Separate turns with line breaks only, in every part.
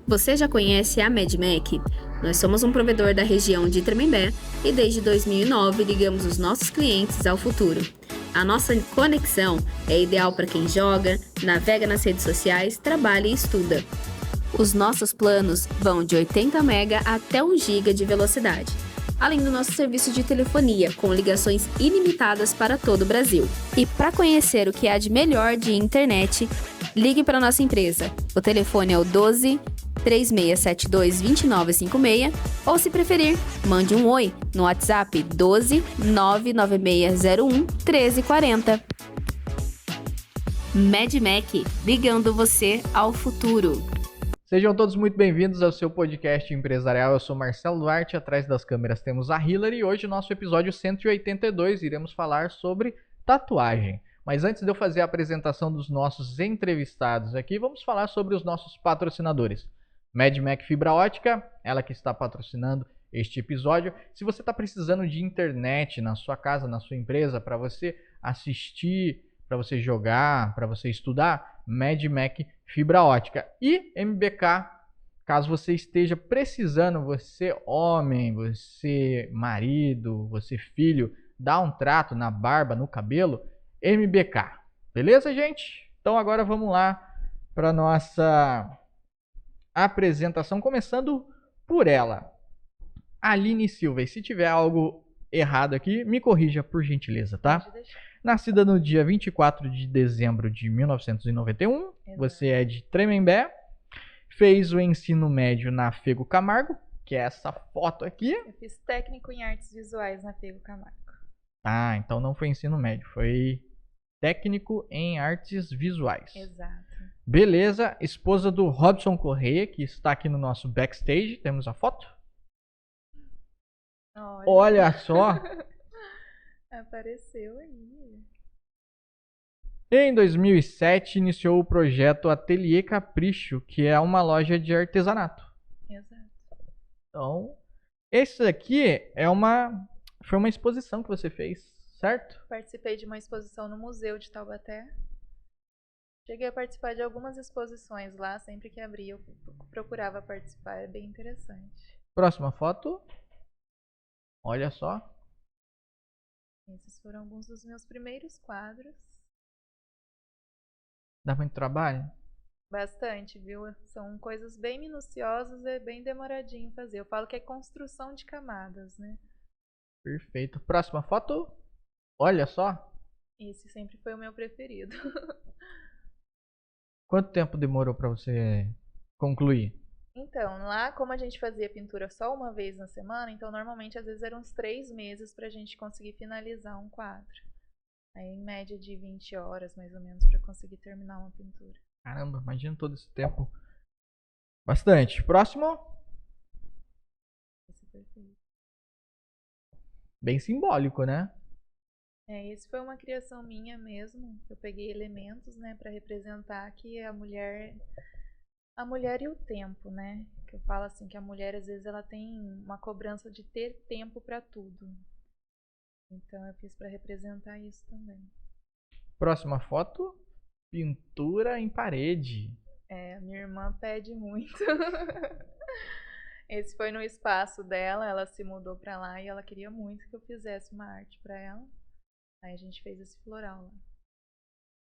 Você já conhece a MedMac? Nós somos um provedor da região de Tremembé e desde 2009 ligamos os nossos clientes ao futuro. A nossa conexão é ideal para quem joga, navega nas redes sociais, trabalha e estuda. Os nossos planos vão de 80 MB até 1 GB de velocidade, além do nosso serviço de telefonia, com ligações ilimitadas para todo o Brasil. E para conhecer o que há de melhor de internet, ligue para a nossa empresa. O telefone é o 12 3672 2956 ou, se preferir, mande um oi no WhatsApp 12 99601 1340. MedMac, ligando você ao futuro.
Sejam todos muito bem-vindos ao seu podcast empresarial. Eu sou Marcelo Duarte, atrás das câmeras temos a Hillary e hoje, nosso episódio 182, iremos falar sobre tatuagem. Mas antes de eu fazer a apresentação dos nossos entrevistados aqui, vamos falar sobre os nossos patrocinadores. MedMac Fibra Ótica, ela que está patrocinando este episódio. Se você está precisando de internet na sua casa, na sua empresa, para você assistir, para você jogar, para você estudar, MedMac Fibra Ótica. E MBK, caso você esteja precisando, você homem, você marido, você filho, dá um trato na barba, no cabelo, MBK. Beleza, gente? Então agora vamos lá para nossa apresentação, começando por ela, Aline Silva. E se tiver algo errado aqui, me corrija por gentileza, tá? Nascida no dia 24 de dezembro de 1991, exato. Você é de Tremembé, fez o ensino médio na Fego Camargo, que é essa foto aqui.
Eu fiz técnico em artes visuais na Fego Camargo.
Ah, então não foi ensino médio, foi técnico em artes visuais.
Exato.
Beleza, esposa do Robson Correia, que está aqui no nosso backstage. Temos a foto? Olha só!
Apareceu aí.
Em 2007, iniciou o projeto Ateliê Capricho, que é uma loja de artesanato.
Exato.
Então, esse aqui foi uma exposição que você fez, certo?
Participei de uma exposição no Museu de Taubaté. Cheguei a participar de algumas exposições lá, sempre que abria eu procurava participar, é bem interessante.
Próxima foto. Olha só.
Esses foram alguns dos meus primeiros quadros.
Dá muito trabalho?
Bastante, viu? São coisas bem minuciosas e bem demoradinho fazer. Eu falo que é construção de camadas, né?
Perfeito. Próxima foto. Olha só.
Esse sempre foi o meu preferido.
Quanto tempo demorou para você concluir?
Então, lá como a gente fazia pintura só uma vez na semana, então normalmente às vezes eram uns 3 meses pra gente conseguir finalizar um quadro. Aí em média de 20 horas mais ou menos pra conseguir terminar uma pintura.
Caramba, imagina todo esse tempo. Bastante. Próximo.
Esse é perfeito.
Bem simbólico, né?
Esse foi uma criação minha mesmo. Eu peguei elementos, né, para representar que a mulher e o tempo, né? Que eu falo assim que a mulher às vezes ela tem uma cobrança de ter tempo para tudo. Então eu fiz para representar isso também.
Próxima foto, pintura em parede.
Minha irmã pede muito. Esse foi no espaço dela, ela se mudou para lá e ela queria muito que eu fizesse uma arte para ela. Aí a gente fez esse floral lá.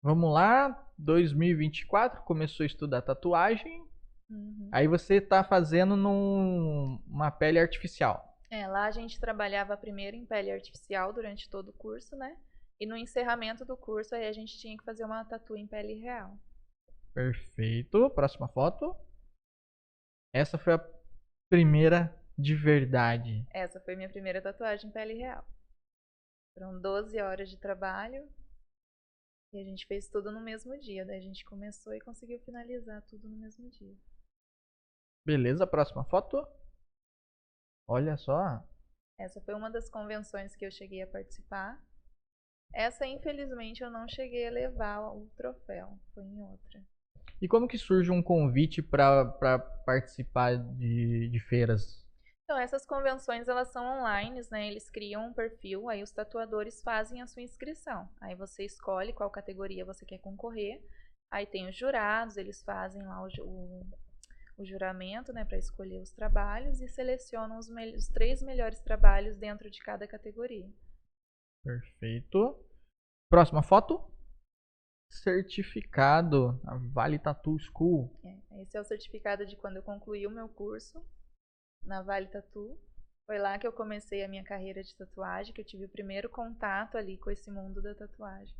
Vamos lá, 2024, começou a estudar tatuagem.
Uhum.
Aí você tá fazendo numa pele artificial.
Lá a gente trabalhava primeiro em pele artificial durante todo o curso, né? E no encerramento do curso aí a gente tinha que fazer uma tatu em pele real.
Perfeito. Próxima foto. Essa foi a primeira de verdade.
Essa foi minha primeira tatuagem em pele real. Foram 12 horas de trabalho e a gente fez tudo no mesmo dia. Daí a gente começou e conseguiu finalizar tudo no mesmo dia.
Beleza, próxima foto. Olha só.
Essa foi uma das convenções que eu cheguei a participar. Essa, infelizmente, eu não cheguei a levar o troféu. Foi em outra.
E como que surge um convite para participar de feiras?
Então, essas convenções, elas são online, né? Eles criam um perfil, aí os tatuadores fazem a sua inscrição. Aí você escolhe qual categoria você quer concorrer. Aí tem os jurados, eles fazem lá o juramento, né, para escolher os trabalhos e selecionam os 3 melhores trabalhos dentro de cada categoria.
Perfeito. Próxima foto. Certificado. A Vale Tattoo School.
Esse é o certificado de quando eu concluí o meu curso na Vale Tattoo. Foi lá que eu comecei a minha carreira de tatuagem, que eu tive o primeiro contato ali com esse mundo da tatuagem.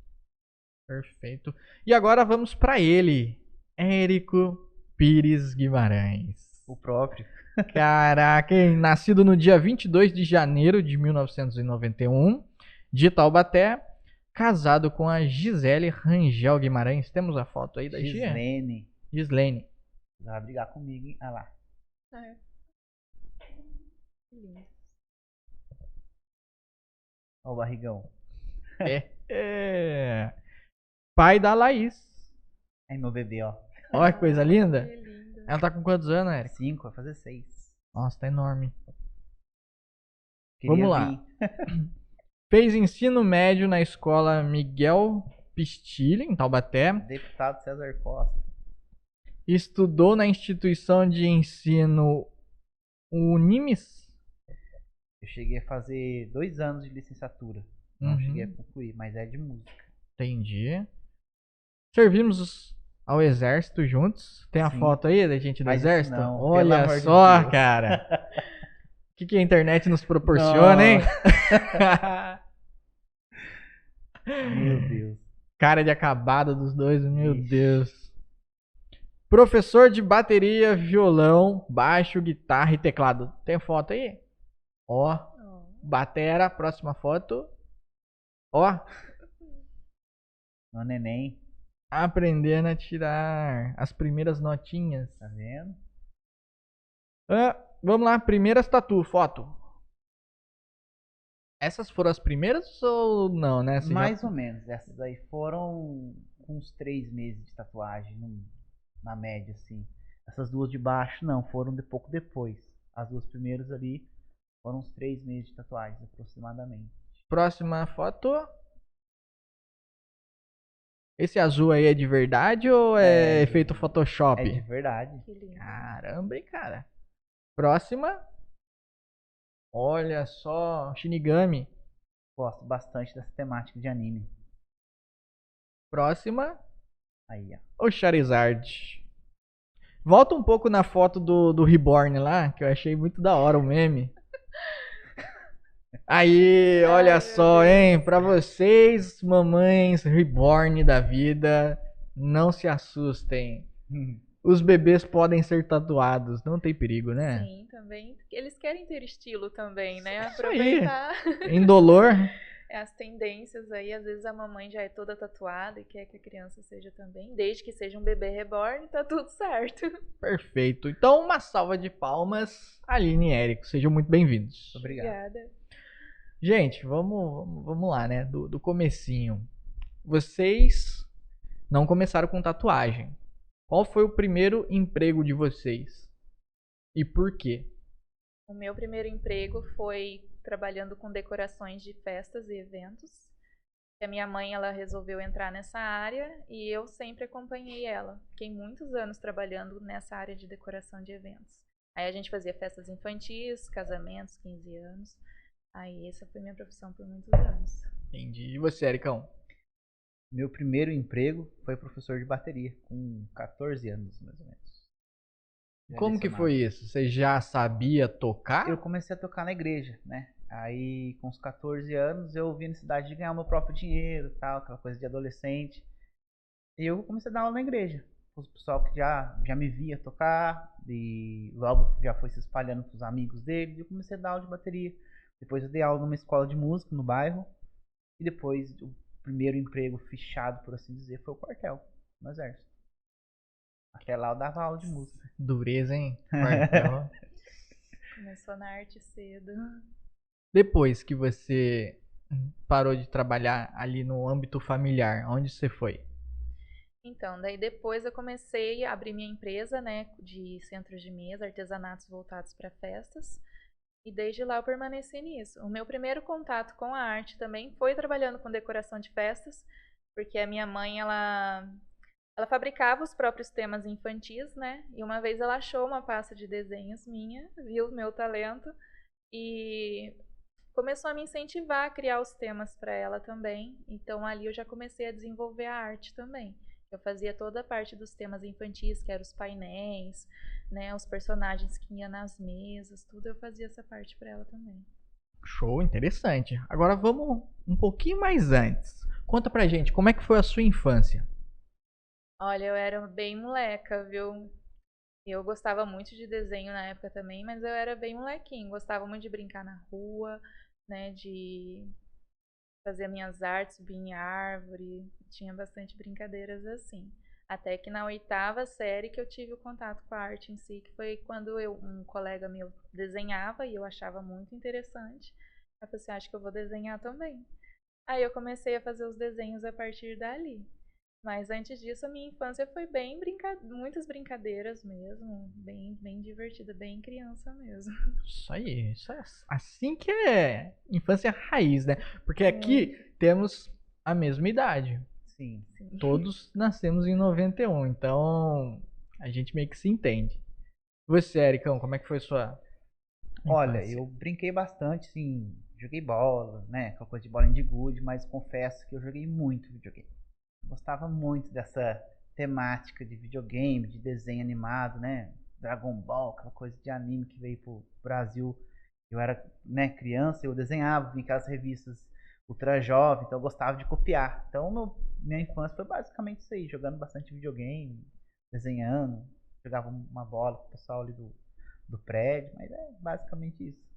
Perfeito. E agora vamos para ele. Érico Pires Guimarães.
O próprio.
Caraca, hein? Nascido no dia 22 de janeiro de 1991, de Taubaté, casado com a Gisele Rangel Guimarães. Temos a foto aí da Gia?
Gislene.
Gislene.
Vai brigar comigo, hein? Ah lá.
Que lindo.
Ó o barrigão.
Pai da Laís.
Aí meu bebê, ó.
Olha que coisa linda.
Que lindo.
Ela tá com quantos anos, Érico?
5, vai fazer 6.
Nossa, tá enorme.
Queria
Vamos lá.
vir.
Fez ensino médio na escola Miguel Pistilli, em Taubaté.
Deputado César Costa.
Estudou na instituição de ensino Unimes.
Eu cheguei a fazer 2 anos de licenciatura. Não cheguei a concluir, mas é de música.
Entendi. Servimos ao exército juntos. Tem a
Sim.
foto aí da gente do
Mas isso
exército?
não, pelo
Olha
amor de
só,
Deus.
cara. O que a internet nos proporciona, hein?
Meu Deus.
Cara de acabada dos dois, meu
Ixi.
Deus. Professor de bateria, violão, baixo, guitarra e teclado. Tem foto aí? Ó,
Oh.
batera, próxima foto. Ó,
Meu neném,
aprendendo a tirar as primeiras notinhas.
tá vendo?
Vamos lá, primeiras tatu, foto. Essas foram as primeiras ou não, né? Você
Mais ou menos. Essas aí foram uns 3 meses de tatuagem, na média, assim. Essas 2 de baixo, não, foram de pouco depois. As 2 primeiras ali foram uns 3 meses de tatuagem, aproximadamente.
Próxima foto. Esse azul aí é de verdade ou é efeito Photoshop?
É de verdade.
Que lindo.
Caramba, hein, cara. Próxima. Olha só, Shinigami.
Gosto bastante dessa temática de anime.
Próxima.
Aí, ó.
O Charizard. Volta um pouco na foto do Reborn lá, que eu achei muito da hora o meme. Aí, olha
Ai,
só,
meu
hein? Pra vocês, mamães Reborn da vida, não se assustem. Os bebês podem ser tatuados, não tem perigo, né?
Sim, também. Eles querem ter estilo também, né?
Isso aí.
Aproveitar
Indolor.
as tendências aí. Às vezes a mamãe já é toda tatuada e quer que a criança seja também. Desde que seja um bebê reborn, tá tudo certo.
Perfeito. Então, uma salva de palmas, Aline e Érico. Sejam muito bem-vindos.
Obrigado.
Obrigada.
Gente, vamos lá, né? Do comecinho. Vocês não começaram com tatuagem. Qual foi o primeiro emprego de vocês? E por quê?
O meu primeiro emprego foi trabalhando com decorações de festas e eventos. A minha mãe, ela resolveu entrar nessa área e eu sempre acompanhei ela. Fiquei muitos anos trabalhando nessa área de decoração de eventos. Aí a gente fazia festas infantis, casamentos, 15 anos. Aí essa foi minha profissão por muitos anos.
Entendi. E você, Ericão?
Meu primeiro emprego foi professor de bateria, com 14 anos, mais ou menos. Já
Como que
lecionava.
foi isso? Você já sabia tocar?
Eu comecei a tocar na igreja, né? Aí, com os 14 anos, eu vi a necessidade de ganhar o meu próprio dinheiro, tal, aquela coisa de adolescente. E eu comecei a dar aula na igreja. O pessoal que já me via tocar, e logo já foi se espalhando para os amigos dele, e eu comecei a dar aula de bateria. Depois eu dei aula numa escola de música no bairro, e depois o primeiro emprego fichado, por assim dizer, foi o quartel, no exército. Até lá eu dava aula de música.
Dureza, hein? Quartel.
Começou na arte cedo.
Depois que você parou de trabalhar ali no âmbito familiar, onde você foi?
Então, daí depois eu comecei a abrir minha empresa, né, de centros de mesa, artesanatos voltados para festas. E desde lá eu permaneci nisso. O meu primeiro contato com a arte também foi trabalhando com decoração de festas, porque a minha mãe, ela ela fabricava os próprios temas infantis, né? E uma vez ela achou uma pasta de desenhos minha, viu o meu talento e começou a me incentivar a criar os temas para ela também. Então ali eu já comecei a desenvolver a arte também. Eu fazia toda a parte dos temas infantis, que eram os painéis, né, os personagens que iam nas mesas, tudo eu fazia essa parte para ela também.
Show, interessante. Agora vamos um pouquinho mais antes. Conta pra gente, como é que foi a sua infância?
Olha, eu era bem moleca, viu? Eu gostava muito de desenho na época também, mas eu era bem molequinho. Gostava muito de brincar na rua, né? De fazer minhas artes, subir em árvore. Tinha bastante brincadeiras assim. Até que na 8ª série que eu tive o contato com a arte em si, que foi quando um colega meu desenhava e eu achava muito interessante. Eu falei assim, acho que eu vou desenhar também. Aí eu comecei a fazer os desenhos a partir dali. Mas antes disso, a minha infância foi bem muitas brincadeiras mesmo, bem divertida, bem criança mesmo.
Isso é assim que é infância raiz, né? Porque aqui temos a mesma idade.
Sim.
Sim.
Todos nascemos em 91, então a gente meio que se entende. Você, Ericão, como é que foi sua
Olha,
infância?
eu brinquei bastante, sim, joguei bola, né, aquela coisa de bolinha de gude, mas confesso que eu joguei muito videogame. Gostava muito dessa temática de videogame, de desenho animado, né, Dragon Ball, aquela coisa de anime que veio pro Brasil. Eu era, né, criança, eu desenhava, vinha aquelas revistas ultra jovem, então eu gostava de copiar. Então, minha infância foi basicamente isso aí, jogando bastante videogame, desenhando, jogava uma bola com o pessoal ali do prédio, mas é basicamente isso.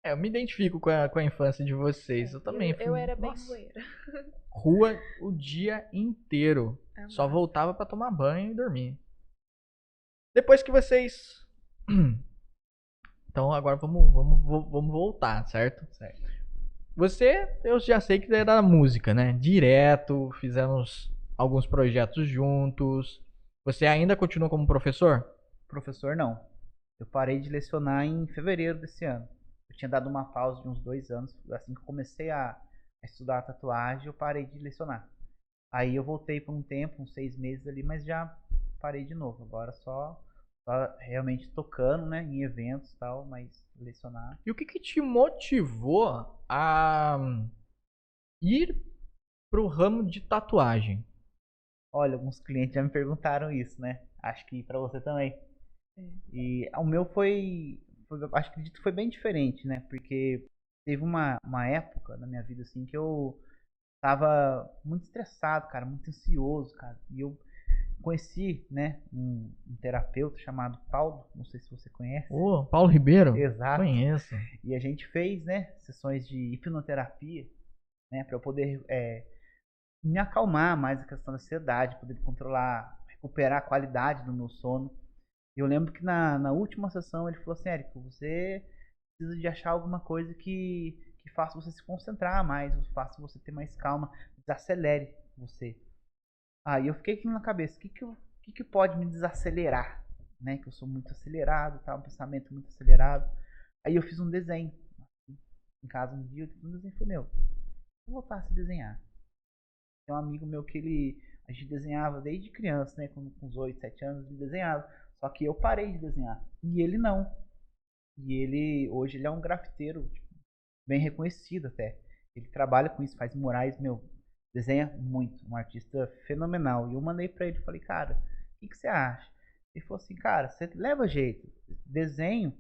Eu me identifico com a infância de vocês. Eu também fui.
Eu era bem
Nossa,
zoeira.
rua o dia inteiro. Só
Amava.
voltava pra tomar banho e dormir. Depois que vocês. Então agora vamos voltar, certo?
Certo.
Você, eu já sei que é da música, né? Direto, fizemos alguns projetos juntos. Você ainda continua como professor?
Professor, não. Eu parei de lecionar em fevereiro desse ano. Eu tinha dado uma pausa de uns 2 anos. Assim que eu comecei a estudar tatuagem, eu parei de lecionar. Aí eu voltei por um tempo, uns 6 meses ali, mas já parei de novo. Agora só realmente tocando, né, em eventos e tal, mas lecionar.
E o que te motivou a ir pro ramo de tatuagem?
Olha, alguns clientes já me perguntaram isso, né? Acho que pra você também. E o meu acho que acredito que foi bem diferente, né? Porque teve uma época na minha vida assim que eu tava muito estressado, cara, muito ansioso, cara. E eu conheci, né, um terapeuta chamado Paulo, não sei se você conhece.
Ô, Paulo Ribeiro?
Exato.
Conheço.
E a gente fez, né, sessões de hipnoterapia, né, para eu poder me acalmar mais a questão da ansiedade, poder controlar, recuperar a qualidade do meu sono. E eu lembro que na última sessão ele falou assim, Érico, você precisa de achar alguma coisa que faça você se concentrar mais, faça você ter mais calma, desacelere você. Aí eu fiquei aqui na cabeça, o que pode me desacelerar? Né? Que eu sou muito acelerado, tá? Um pensamento muito acelerado. Aí eu fiz um desenho. Em casa um dia eu fiz um desenho e falei, meu, vou voltar a se desenhar. Tem um amigo meu que a gente desenhava desde criança, né? Com uns 8, 7 anos ele desenhava. Só que eu parei de desenhar. E ele não. E hoje ele é um grafiteiro, tipo, bem reconhecido até. Ele trabalha com isso, faz murais, meu, desenha muito, um artista fenomenal. E eu mandei pra ele, falei, cara, o que você acha? Ele falou assim, cara, você leva jeito, desenho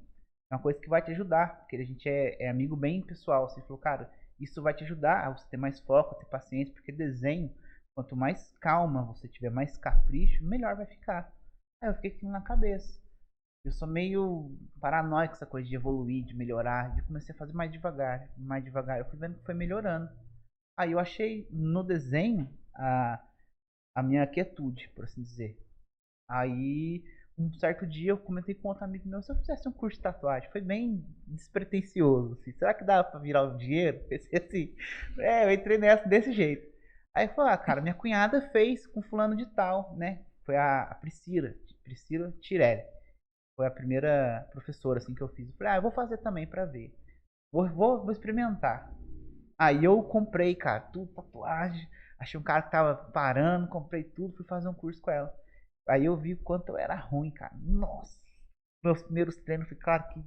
é uma coisa que vai te ajudar, porque a gente é amigo bem pessoal. Você falou, cara, isso vai te ajudar a você ter mais foco, ter paciência, porque desenho, quanto mais calma você tiver, mais capricho, melhor vai ficar. Aí eu fiquei com aquilo na cabeça. Eu sou meio paranoico com essa coisa de evoluir, de melhorar. E eu comecei a fazer mais devagar, mais devagar. Eu fui vendo que foi melhorando. Aí eu achei no desenho a minha quietude, por assim dizer. Aí um certo dia eu comentei com outro amigo meu, se eu fizesse um curso de tatuagem, foi bem despretensioso, assim, será que dava pra virar um dinheiro? Pensei assim, eu entrei nessa desse jeito. Aí eu falei, cara, minha cunhada fez com fulano de tal, né? Foi a Priscila Tirelli. Foi a primeira professora assim que eu fiz. Eu falei, eu vou fazer também pra ver. Vou experimentar. Aí eu comprei, cara, tudo, tatuagem. Achei um cara que tava parando, comprei tudo, fui fazer um curso com ela. Aí eu vi o quanto eu era ruim, cara. Nossa! Meus primeiros treinos, foi claro que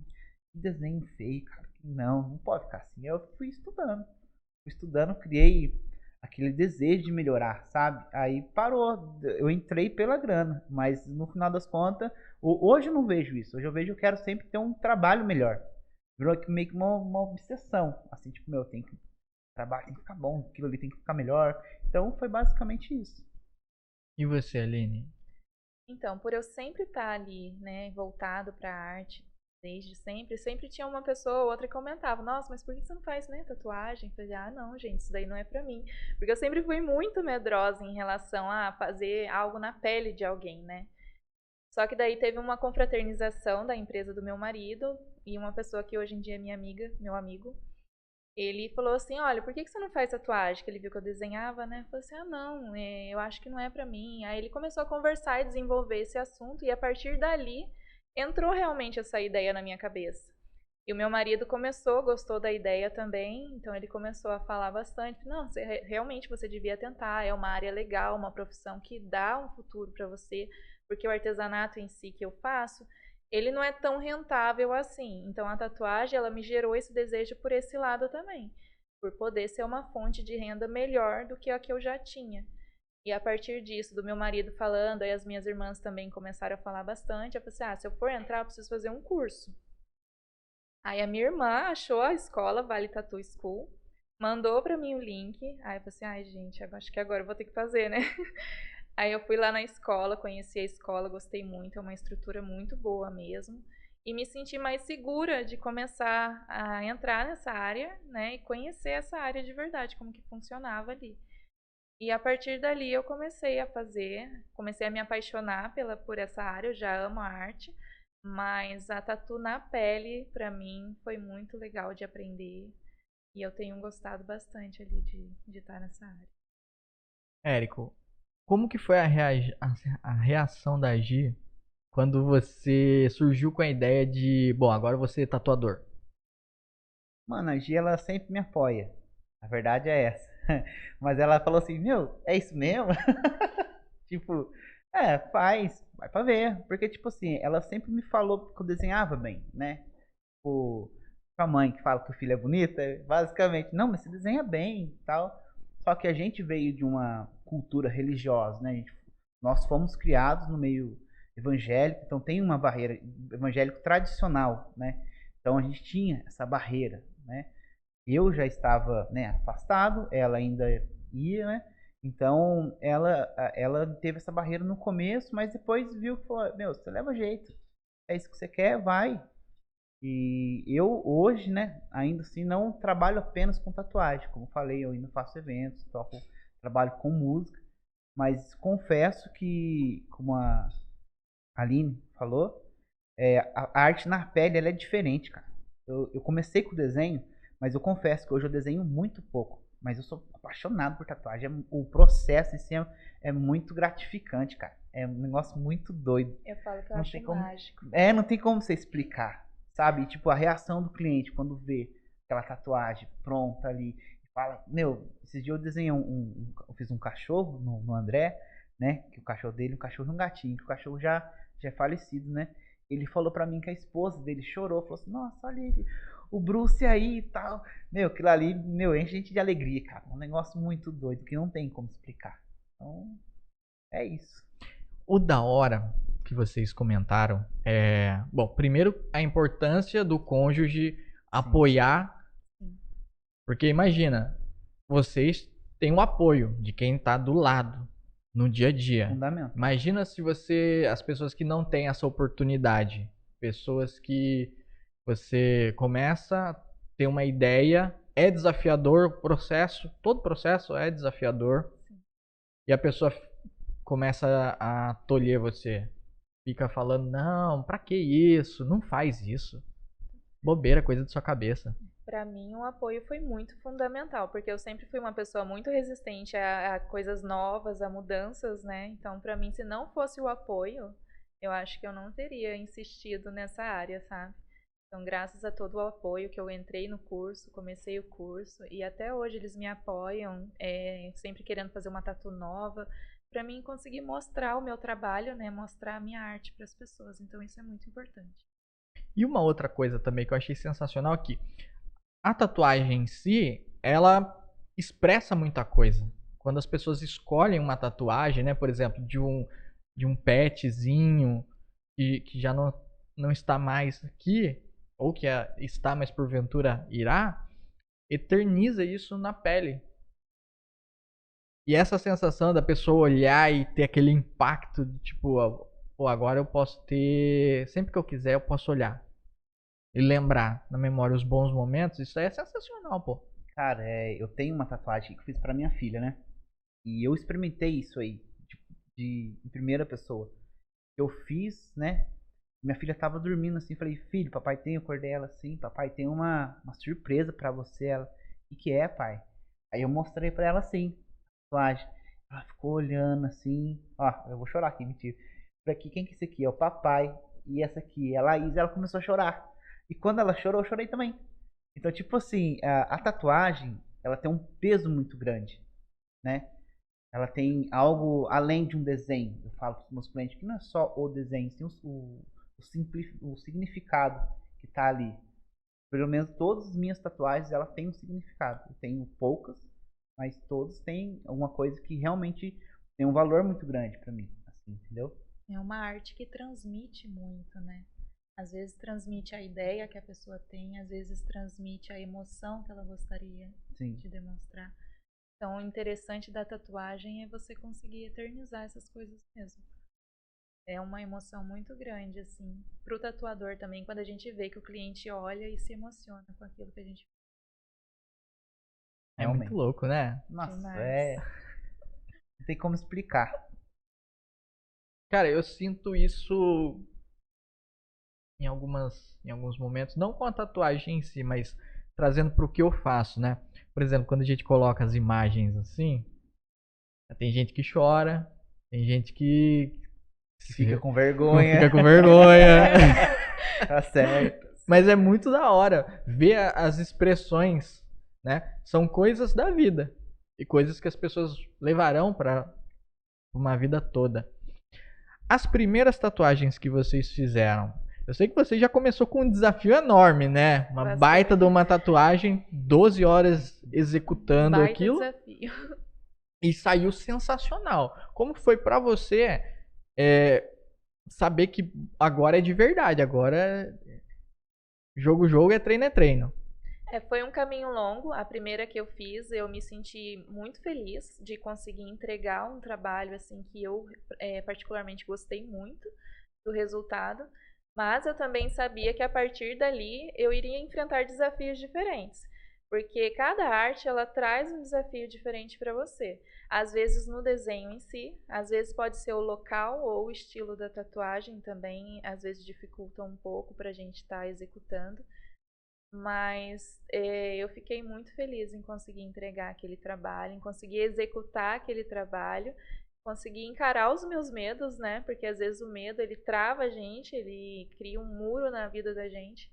desenho feio, cara. Não pode ficar assim. Eu fui estudando. Fui estudando, criei aquele desejo de melhorar, sabe? Aí parou. Eu entrei pela grana, mas no final das contas, hoje eu não vejo isso. Hoje eu vejo que eu quero sempre ter um trabalho melhor. Virou meio que uma obsessão. Assim, tipo, meu, tem que. O trabalho tem que ficar bom, aquilo ali tem que ficar melhor. Então foi basicamente isso.
E você, Aline?
Então, por eu sempre estar ali, né, voltado para a arte, desde sempre, sempre tinha uma pessoa ou outra que comentava: nossa, mas por que você não faz, né, tatuagem? Eu falei: ah, não, gente, isso daí não é para mim. Porque eu sempre fui muito medrosa em relação a fazer algo na pele de alguém, né? Só que daí teve uma confraternização da empresa do meu marido e uma pessoa que hoje em dia é minha amiga, meu amigo. Ele falou assim: olha, por que você não faz tatuagem? Que ele viu que eu desenhava, né? Eu falei assim: ah, não, eu acho que não é pra mim. Aí ele começou a conversar e desenvolver esse assunto, e a partir dali entrou realmente essa ideia na minha cabeça. E o meu marido gostou da ideia também, então ele começou a falar bastante: não, realmente você devia tentar, é uma área legal, uma profissão que dá um futuro para você, porque o artesanato em si que eu faço, ele não é tão rentável assim. Então a tatuagem, ela me gerou esse desejo por esse lado também, por poder ser uma fonte de renda melhor do que a que eu já tinha. E a partir disso, do meu marido falando, aí as minhas irmãs também começaram a falar bastante, eu falei assim: ah, se eu for entrar, eu preciso fazer um curso. Aí a minha irmã achou a escola, Vale Tattoo School, mandou pra mim o link. Aí eu falei assim: ai, gente, acho que agora eu vou ter que fazer, né? Aí eu fui lá na escola, conheci a escola, gostei muito, é uma estrutura muito boa mesmo. E me senti mais segura de começar a entrar nessa área, né? E conhecer essa área de verdade, como que funcionava ali. E a partir dali eu comecei a fazer, comecei a me apaixonar por essa área, eu já amo a arte, mas a tatu na pele, pra mim, foi muito legal de aprender. E eu tenho gostado bastante ali de estar nessa área.
Érico, como que foi a reação da Gi quando você surgiu com a ideia de, bom, agora você é tatuador?
Mano, a Gia, ela sempre me apoia. A verdade é essa. Mas ela falou assim: meu, é isso mesmo? Tipo, faz, vai pra ver. Porque, tipo assim, ela sempre me falou que eu desenhava bem, né? Tipo, com a mãe que fala que o filho é bonito, basicamente, não, mas você desenha bem e tal. Só que a gente veio de uma cultura religiosa, né? Nós fomos criados no meio evangélico, então tem uma barreira evangélico tradicional, né? Então a gente tinha essa barreira, né? Eu já estava, né, afastado, ela ainda ia, né? Então ela teve essa barreira no começo, mas depois viu que falou: meu, você leva jeito, é isso que você quer, vai. E eu hoje, né, ainda assim não trabalho apenas com tatuagem, como falei, eu ainda faço eventos, trabalho com música, mas confesso que, como a Aline falou, a arte na pele ela é diferente, cara. Eu comecei com o desenho, mas eu confesso que hoje eu desenho muito pouco. Mas eu sou apaixonado por tatuagem. O processo em si é muito gratificante, cara. É um negócio muito doido.
Eu falo que eu
Não
acho
tem como,
mágico.
não tem como você explicar, sabe? E, tipo, a reação do cliente quando vê aquela tatuagem pronta ali. Fala, meu, esses dias eu desenhei eu fiz um cachorro no André, né? Que o cachorro dele, um cachorro e um gatinho, que o cachorro já é falecido, né? Ele falou pra mim que a esposa dele chorou, falou assim: nossa, olha ele, o Bruce aí e tal. Meu, aquilo ali, meu, enche a gente de alegria, cara. Um negócio muito doido que não tem como explicar. Então, é isso.
O da hora que vocês comentaram é, bom, primeiro a importância do cônjuge apoiar, porque imagina, vocês têm o apoio de quem tá do lado no dia a dia.
Fundamental.
Imagina se as pessoas que não têm essa oportunidade, pessoas que você começa a ter uma ideia, é desafiador o processo, todo processo é desafiador, e a pessoa começa a tolher você, fica falando, não, pra que isso? Não faz isso. Bobeira, coisa da sua cabeça.
Para mim, o apoio foi muito fundamental, porque eu sempre fui uma pessoa muito resistente a coisas novas, a mudanças, né? Então, para mim, se não fosse o apoio, eu acho que eu não teria insistido nessa área, sabe? Então, graças a todo o apoio que eu entrei no curso, comecei o curso e até hoje eles me apoiam, sempre querendo fazer uma tatu nova, para mim conseguir mostrar o meu trabalho, né, mostrar a minha arte para as pessoas. Então, isso é muito importante.
E uma outra coisa também que eu achei sensacional aqui, a tatuagem em si, ela expressa muita coisa. Quando as pessoas escolhem uma tatuagem, né, por exemplo, de um petzinho que já não está mais aqui, ou que está, mas porventura irá, eterniza isso na pele. E essa sensação da pessoa olhar e ter aquele impacto de tipo, pô, agora eu posso ter, sempre que eu quiser, eu posso olhar e lembrar na memória os bons momentos, isso aí é sensacional, pô.
Cara, eu tenho uma tatuagem que eu fiz pra minha filha, né? E eu experimentei isso aí, em primeira pessoa. Eu fiz, né? Minha filha tava dormindo assim, falei, filho, papai tem, eu acordei ela assim, papai tem uma surpresa pra você. Ela, o que é, pai? Aí eu mostrei pra ela assim, tatuagem. Ela ficou olhando assim, ó, eu vou chorar aqui, mentira. Por aqui, quem que é esse aqui? É o papai. E essa aqui é a Laís, ela começou a chorar. E quando ela chorou, eu chorei também. Então, tipo assim, a tatuagem, ela tem um peso muito grande, né? Ela tem algo além de um desenho. Eu falo para os meus clientes que não é só o desenho, sim o significado que está ali. Pelo menos todas as minhas tatuagens, ela tem um significado. Eu tenho poucas, mas todas têm alguma coisa que realmente tem um valor muito grande para mim, assim, entendeu?
É uma arte que transmite muito, né? Às vezes transmite a ideia que a pessoa tem, às vezes transmite a emoção que ela gostaria de demonstrar. Então, o interessante da tatuagem é você conseguir eternizar essas coisas mesmo. É uma emoção muito grande, assim, pro tatuador também, quando a gente vê que o cliente olha e se emociona com aquilo que a gente faz.
É muito louco, né?
Nossa,
Demais.
não tem como explicar.
Cara, eu sinto isso em alguns momentos, não com a tatuagem em si, mas trazendo pro que eu faço, né? Por exemplo, quando a gente coloca as imagens assim, tem gente que chora, tem gente que
Fica com vergonha.
Fica com vergonha.
Tá certo.
Mas é muito da hora ver as expressões, né? São coisas da vida e coisas que as pessoas levarão para uma vida toda. As primeiras tatuagens que vocês fizeram, eu sei que você já começou com um desafio enorme, né? Uma baita de uma tatuagem, 12 horas executando
baita
aquilo.
Desafio.
E saiu sensacional. Como foi pra você saber que agora é de verdade, agora jogo é treino.
Foi um caminho longo. A primeira que eu fiz, eu me senti muito feliz de conseguir entregar um trabalho assim que eu particularmente gostei muito do resultado. Mas eu também sabia que a partir dali eu iria enfrentar desafios diferentes. Porque cada arte ela traz um desafio diferente para você. Às vezes no desenho em si, às vezes pode ser o local ou o estilo da tatuagem também, às vezes dificulta um pouco para a gente estar executando. Mas eu fiquei muito feliz em conseguir entregar aquele trabalho, em conseguir executar aquele trabalho, conseguir encarar os meus medos, né? Porque às vezes o medo ele trava a gente, ele cria um muro na vida da gente.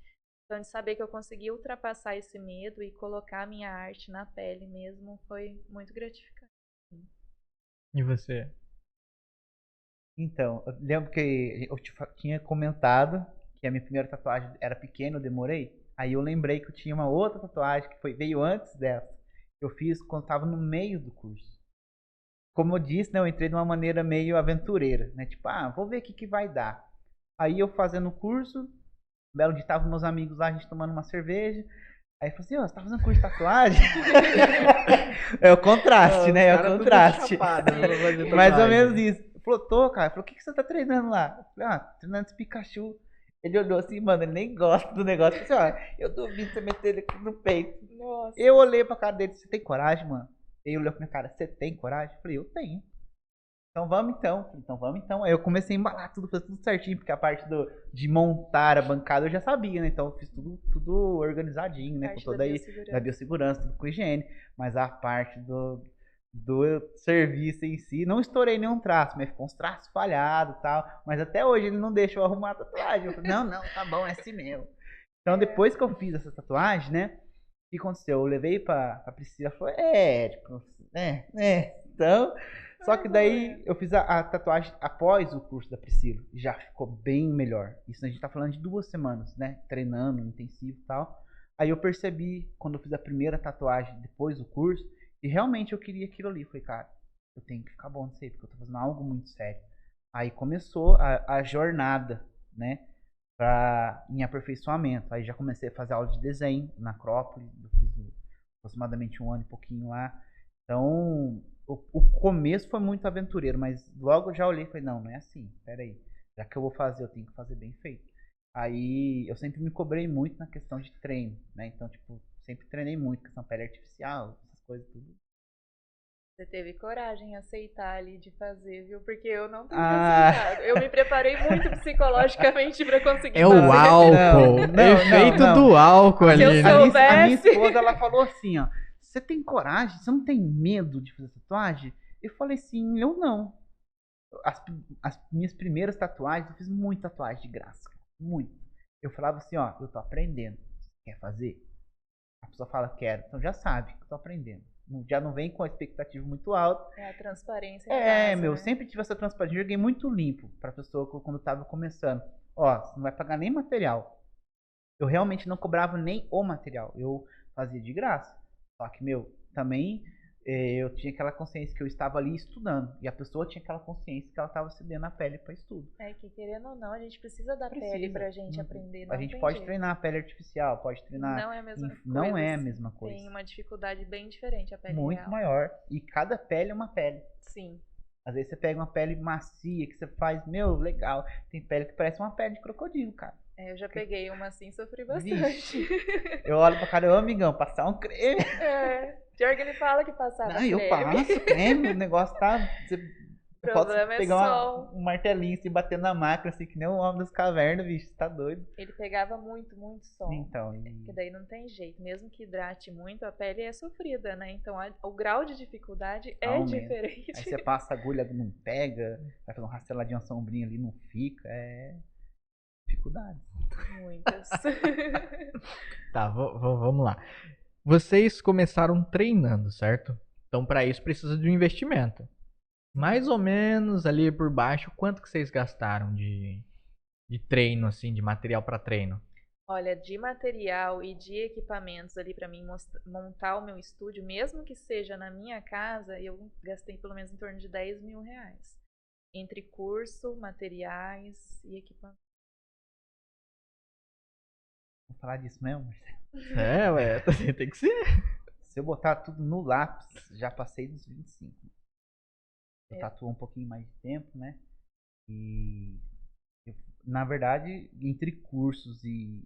Então, de saber que eu consegui ultrapassar esse medo e colocar a minha arte na pele mesmo foi muito gratificante.
E você?
Então, eu lembro que eu tinha comentado que a minha primeira tatuagem era pequena, eu demorei. Aí eu lembrei que eu tinha uma outra tatuagem que veio antes dessa. Eu fiz quando estava no meio do curso. Como eu disse, né, eu entrei de uma maneira meio aventureira, né? Tipo, vou ver o que vai dar. Aí eu fazendo o curso, belo dia tava meus amigos lá, a gente tomando uma cerveja. Aí falou assim, você tá fazendo curso de tatuagem? É o contraste, né? É o contraste.
Chapado,
mais ou menos isso. Falou, tô, cara. Falou, o que você tá treinando lá? Eu falei, treinando esse Pikachu. Ele olhou assim, mano, ele nem gosta do negócio. Eu falei assim, eu duvido você meter ele aqui no peito.
Nossa.
Eu olhei pra cara dele, você tem coragem, mano? Ele olhou pra minha cara, você tem coragem? Eu falei, eu tenho. Então vamos então. Aí eu comecei a embalar tudo, fazer tudo certinho, porque a parte de montar a bancada eu já sabia, né? Então eu fiz tudo organizadinho, né? Com toda a biossegurança, tudo com higiene. Mas a parte do serviço em si, não estourei nenhum traço, mas ficou uns traços falhados e tal. Mas até hoje ele não deixa eu arrumar a tatuagem. Eu falei, não, tá bom, é assim mesmo. Então, depois que eu fiz essa tatuagem, né? O que aconteceu? Eu levei pra Priscila e falou, tipo, então... Só que daí eu fiz a tatuagem após o curso da Priscila. Já ficou bem melhor. Isso a gente tá falando de 2 semanas, né? Treinando, intensivo e tal. Aí eu percebi, quando eu fiz a primeira tatuagem depois do curso, e realmente eu queria aquilo ali. Falei, cara, eu tenho que ficar bom nisso aí, porque eu tô fazendo algo muito sério. Aí começou a jornada, né? Em aperfeiçoamento. Aí já comecei a fazer aula de desenho na Acrópole. Eu fiz aproximadamente 1 ano e pouquinho lá. Então, o começo foi muito aventureiro, mas logo eu já olhei e falei, não é assim, peraí. Já que eu vou fazer, eu tenho que fazer bem feito. Aí eu sempre me cobrei muito na questão de treino, né? Então, tipo, sempre treinei muito, questão pele artificial, essas coisas tudo.
Você teve coragem em aceitar ali de fazer, viu? Porque eu não tenho facilidade. Eu me preparei muito psicologicamente pra conseguir
É
fazer.
o álcool. Efeito do álcool ali.
Se eu
né?
soubesse.
A minha esposa, ela falou assim, ó. Você tem coragem? Você não tem medo de fazer tatuagem? Eu falei assim, eu não. As minhas primeiras tatuagens, eu fiz muita tatuagem de graça. Muito. Eu falava assim, ó, eu tô aprendendo. Quer fazer? A pessoa fala, quero. Então já sabe que eu tô aprendendo. Já não vem com a expectativa muito alta.
É a transparência. Casa,
meu,
né?
sempre tive essa transparência. Joguei muito limpo pra pessoa quando eu tava começando. Ó, você não vai pagar nem material. Eu realmente não cobrava nem o material. Eu fazia de graça. Só que, meu, também eu tinha aquela consciência que eu estava ali estudando. E a pessoa tinha aquela consciência que ela estava cedendo a pele para estudo.
É que, querendo ou não, a gente precisa da pele pra gente aprender.
A gente pode treinar a pele artificial, pode treinar...
Não é a mesma coisa.
Não é a mesma coisa.
Tem uma dificuldade bem diferente a pele
muito
real.
maior. E cada pele é uma pele.
Sim.
Às vezes você pega uma pele macia que você faz, meu, legal. Tem pele que parece uma pele de crocodilo, cara.
Eu já peguei uma assim, sofri bastante.
Vixe. Eu olho pra cara, amigão, passar um creme.
Pior que ele fala que passava creme.
Eu passo creme, o negócio tá...
O problema é
pegar um martelinho assim, bater na máquina, assim, que nem o homem das cavernas, bicho, tá doido.
Ele pegava muito, muito sol.
Então,
porque daí não tem jeito. Mesmo que hidrate muito, a pele é sofrida, né? Então o grau de dificuldade é diferente.
Aí você passa a agulha, não pega, vai fazer um rasteladinho, uma sombrinha ali, não fica, dificuldades.
Muitas.
Tá, vamos lá. Vocês começaram treinando, certo? Então, para isso precisa de um investimento. Mais ou menos ali por baixo, quanto que vocês gastaram de treino, assim, de material para treino?
Olha, de material e de equipamentos ali para mim montar o meu estúdio, mesmo que seja na minha casa, eu gastei pelo menos em torno de R$10.000. Entre curso, materiais e equipamentos.
Vamos falar disso mesmo, Marcelo?
Ué, tem que ser.
Se eu botar tudo no lápis, já passei dos 25. Eu tatuo um pouquinho mais de tempo, né? E na verdade, entre cursos e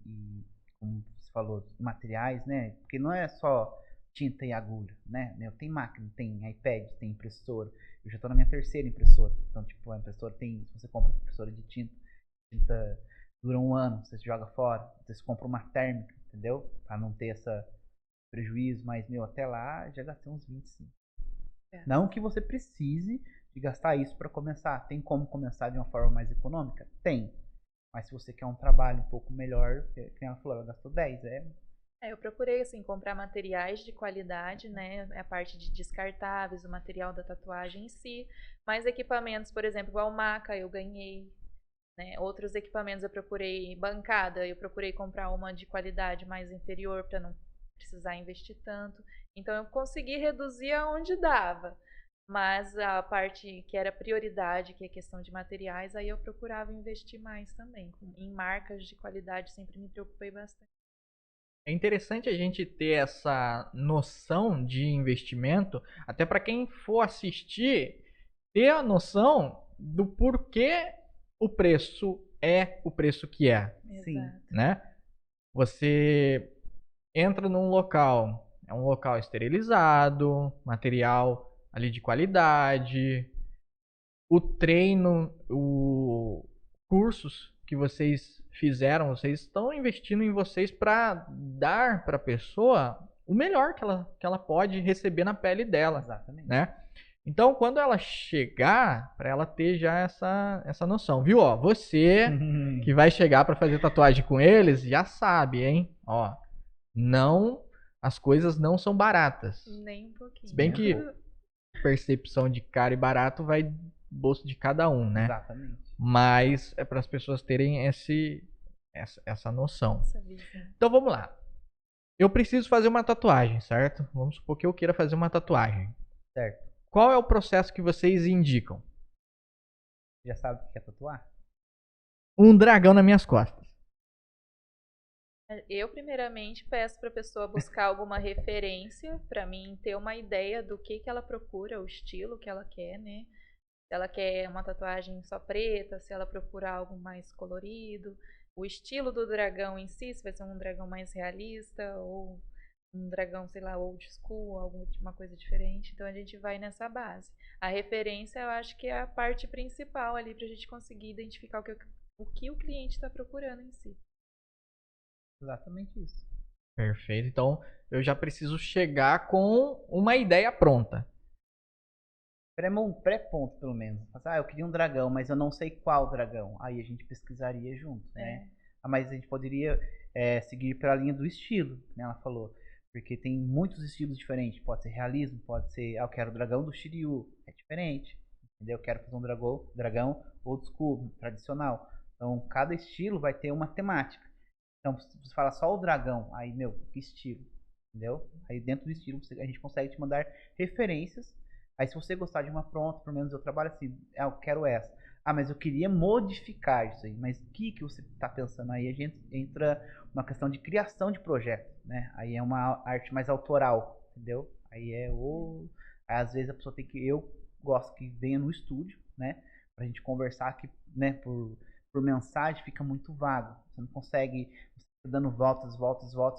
como você falou, materiais, né? Porque não é só tinta e agulha, né? Tem máquina, tem iPad, tem impressora. Eu já tô na minha 3ª impressora. Então, tipo, a impressora tem... Se você compra uma impressora de tinta dura 1 ano, você joga fora. Você compra uma térmica, entendeu? Pra não ter esse prejuízo. Mas, meu, até lá já gastei uns 25. Não que você precise de gastar isso para começar. Tem como começar de uma forma mais econômica? Tem. Mas se você quer um trabalho um pouco melhor, que ela falou, ela gastou 10.
Eu procurei, assim, comprar materiais de qualidade, né? A parte de descartáveis, o material da tatuagem em si. Mas equipamentos, por exemplo, igual maca, eu ganhei. Né? Outros equipamentos eu procurei bancada, eu procurei comprar uma de qualidade mais inferior para não precisar investir tanto. Então eu consegui reduzir aonde dava. Mas a parte que era prioridade, que é questão de materiais, aí eu procurava investir mais também. Em marcas de qualidade sempre me preocupei bastante.
É interessante a gente ter essa noção de investimento, até para quem for assistir, ter a noção do porquê o preço é o preço que é.
Sim.
Né? Você entra num local, é um local esterilizado, material ali de qualidade, o treino, os cursos que vocês fizeram, vocês estão investindo em vocês para dar para a pessoa o melhor que ela pode receber na pele dela.
Exatamente.
Né? Então, quando ela chegar, pra ela ter já essa noção, viu? Ó, você que vai chegar pra fazer tatuagem com eles, já sabe, hein? Ó, não, as coisas não são baratas.
Nem um
Se
pouquinho.
bem que percepção de caro e barato vai do bolso de cada um, né?
Exatamente.
Mas é para as pessoas terem essa noção.
Essa visão.
Então vamos lá. Eu preciso fazer uma tatuagem, certo? Vamos supor que eu queira fazer uma tatuagem.
Certo.
Qual é o processo que vocês indicam?
Já sabe o que quer tatuar?
Um dragão nas minhas costas.
Eu, primeiramente, peço para a pessoa buscar alguma referência para mim ter uma ideia do que ela procura, o estilo que ela quer, né? Se ela quer uma tatuagem só preta, se ela procura algo mais colorido, o estilo do dragão em si, se vai ser um dragão mais realista ou um dragão, sei lá, old school, alguma coisa diferente. Então a gente vai nessa base. A referência, eu acho que é a parte principal ali para a gente conseguir identificar o que o cliente está procurando em si.
Exatamente isso.
Perfeito. Então eu já preciso chegar com uma ideia pronta.
Pré-ponto, pelo menos. Eu queria um dragão, mas eu não sei qual dragão. Aí a gente pesquisaria junto, né? Mas a gente poderia seguir pela linha do estilo, né? Ela falou. Porque tem muitos estilos diferentes. Pode ser realismo, pode ser... eu quero o dragão do Shiryu. É diferente. Entendeu? Eu quero fazer um dragão old school, tradicional. Então, cada estilo vai ter uma temática. Então, se você fala só o dragão, aí, que estilo? Entendeu? Aí, dentro do estilo, a gente consegue te mandar referências. Aí, se você gostar de uma pronta, pelo menos eu trabalho assim, eu quero essa. Mas eu queria modificar isso aí. Mas o que você está pensando? Aí a gente entra uma questão de criação de projeto, né? Aí é uma arte mais autoral, entendeu? Aí aí, às vezes a pessoa tem que... eu gosto que venha no estúdio, né? Pra gente conversar, que, né, por mensagem fica muito vago. Você não consegue... você fica dando voltas,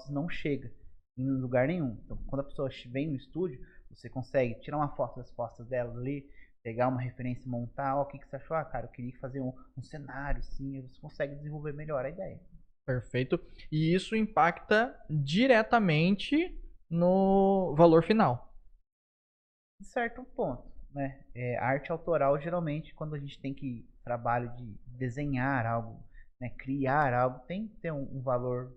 não chega em lugar nenhum. Então, quando a pessoa vem no estúdio, você consegue tirar uma foto das costas dela ali, pegar uma referência e montar. O que você achou? Cara, eu queria fazer um cenário, assim. Você consegue desenvolver melhor a ideia.
Perfeito. E isso impacta diretamente no valor final.
De certo ponto, né? Arte autoral, geralmente, quando a gente tem que trabalho de desenhar algo, né, criar algo, tem que ter um valor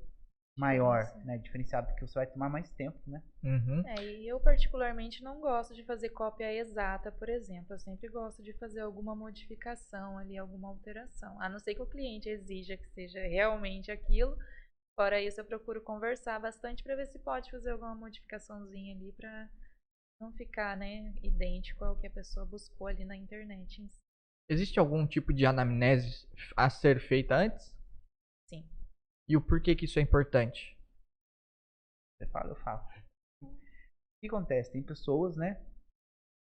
maior, né, diferenciado, porque você vai tomar mais tempo, né?
Uhum.
E eu particularmente não gosto de fazer cópia exata, por exemplo. Eu sempre gosto de fazer alguma modificação ali, alguma alteração. A não ser que o cliente exija que seja realmente aquilo. Fora isso, eu procuro conversar bastante para ver se pode fazer alguma modificaçãozinha ali para não ficar, né, idêntico ao que a pessoa buscou ali na internet.
Existe algum tipo de anamnese a ser feita antes?
Sim.
E o porquê que isso é importante?
Você fala, eu falo. O que acontece? Tem pessoas, né,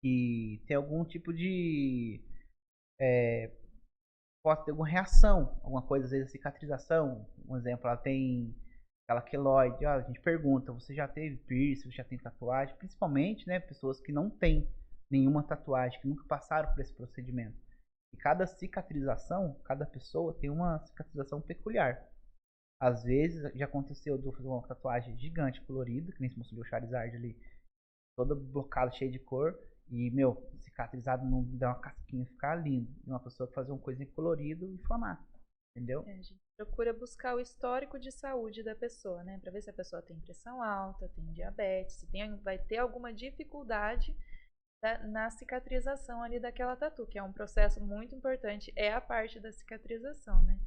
que tem algum tipo de... pode ter alguma reação, alguma coisa, às vezes cicatrização. Um exemplo, ela tem aquela queloide. A gente pergunta, você já teve piercing, você já tem tatuagem? Principalmente, né, pessoas que não têm nenhuma tatuagem, que nunca passaram por esse procedimento. E cada cicatrização, cada pessoa tem uma cicatrização peculiar. Às vezes, já aconteceu de eu fazer uma tatuagem gigante, colorida, que nem se mostrou o Charizard ali, toda blocada, cheia de cor, e, cicatrizado, não dá uma casquinha, ficar lindo. E uma pessoa que fazer uma coisinha colorida e inflamar, entendeu?
A gente procura buscar o histórico de saúde da pessoa, né? Pra ver se a pessoa tem pressão alta, tem diabetes, se vai ter alguma dificuldade na cicatrização ali daquela tatu, que é um processo muito importante, é a parte da cicatrização, né?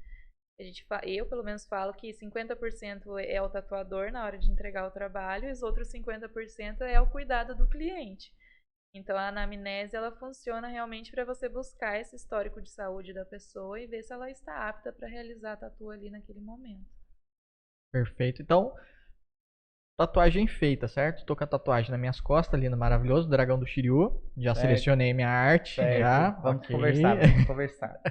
Eu, pelo menos, falo que 50% é o tatuador na hora de entregar o trabalho e os outros 50% é o cuidado do cliente. Então, a anamnese, ela funciona realmente para você buscar esse histórico de saúde da pessoa e ver se ela está apta para realizar a tatu ali naquele momento.
Perfeito. Então, tatuagem feita, certo? Tô com a tatuagem nas minhas costas, lindo, maravilhoso, dragão do Shiryu. Já
Certo.
Selecionei minha arte.
Certo.
Já.
Vamos
Ok.
conversar.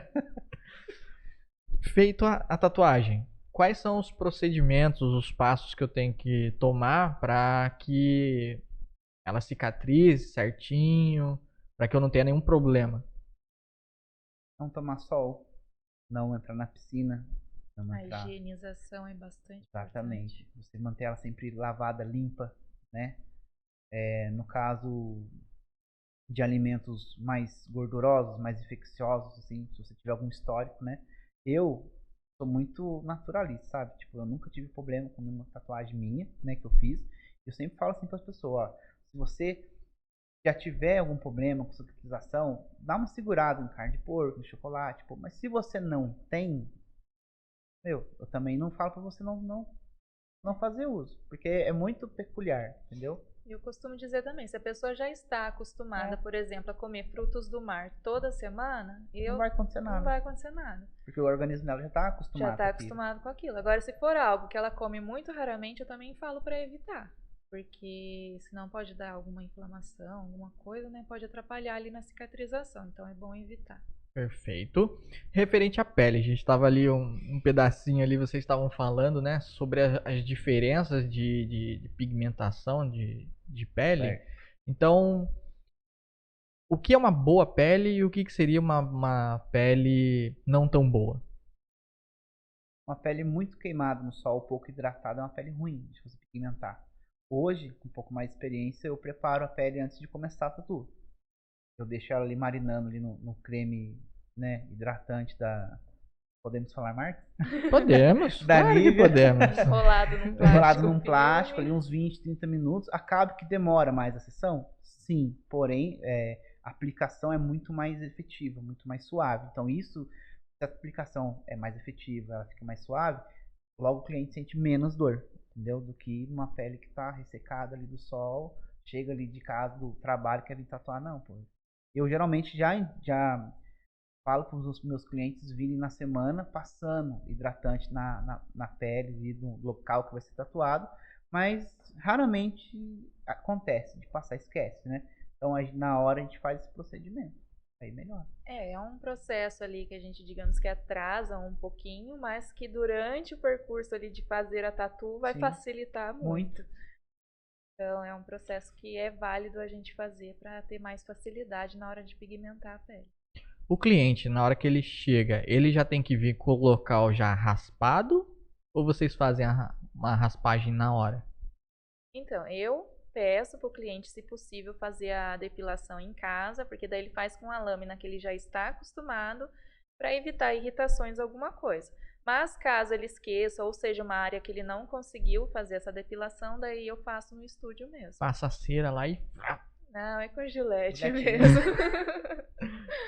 Feito a tatuagem, quais são os procedimentos, os passos que eu tenho que tomar para que ela cicatrize certinho, para que eu não tenha nenhum problema?
Não tomar sol, não entrar na piscina, não
A
entrar...
higienização é bastante
Exatamente.
importante.
Você manter ela sempre lavada, limpa, né? No caso, de alimentos mais gordurosos, mais infecciosos, assim, se você tiver algum histórico, né? Eu sou muito naturalista, sabe? Tipo, eu nunca tive problema com nenhuma tatuagem minha, né, que eu fiz. Eu sempre falo assim para as pessoas, ó, se você já tiver algum problema com cicatrização, dá uma segurada em carne de porco, em chocolate, pô. Mas se você não tem, eu também não falo para você não fazer uso, porque é muito peculiar, entendeu?
Eu costumo dizer também, se a pessoa já está acostumada,
É.
por exemplo, a comer frutos do mar toda semana,
Não vai acontecer
não
nada,
vai acontecer nada.
porque o organismo dela já está
Já
acostumado
está
com aquilo.
acostumado com aquilo. Agora, se for algo que ela come muito raramente, eu também falo para evitar. Porque senão pode dar alguma inflamação, alguma coisa, né? Pode atrapalhar ali na cicatrização. Então é bom evitar.
Perfeito. Referente à pele, a gente estava ali um pedacinho ali, vocês estavam falando, né, sobre as diferenças de pigmentação de pele.
Certo.
Então, o que é uma boa pele e o que seria uma pele não tão boa?
Uma pele muito queimada no sol, pouco hidratada, é uma pele ruim de você pigmentar. Hoje, com um pouco mais de experiência, eu preparo a pele antes de começar a tatu. Eu deixo ela ali marinando ali no creme, né, hidratante da... Podemos falar marca?
Podemos,
Da
claro que
Nivea.
podemos.
Enrolado num plástico.
Enrolado num
filme.
plástico ali uns 20, 30 minutos. Acaba que demora mais a sessão? Sim, porém a aplicação é muito mais efetiva, muito mais suave. Então isso, se a aplicação é mais efetiva, ela fica mais suave, logo o cliente sente menos dor, entendeu? Do que uma pele que está ressecada ali do sol, chega ali de casa, do trabalho, quer vir tatuar, não, pô. Eu geralmente já falo para os meus clientes virem na semana passando hidratante na pele ali do local que vai ser tatuado, mas raramente acontece de passar, esquece, né? Então na hora a gente faz esse procedimento, aí melhora.
É um processo ali que a gente, digamos que atrasa um pouquinho, mas que durante o percurso ali de fazer a tatu vai
Sim.
facilitar muito. Então é um processo que é válido a gente fazer para ter mais facilidade na hora de pigmentar a pele.
O cliente, na hora que ele chega, ele já tem que vir com o local já raspado? Ou vocês fazem uma raspagem na hora?
Então, eu peço para o cliente, se possível, fazer a depilação em casa, porque daí ele faz com a lâmina que ele já está acostumado, para evitar irritações, alguma coisa. Mas caso ele esqueça, ou seja, uma área que ele não conseguiu fazer essa depilação, daí eu faço no estúdio mesmo.
Passa a cera lá e...
Não, é com gilete
Giletinho.
mesmo.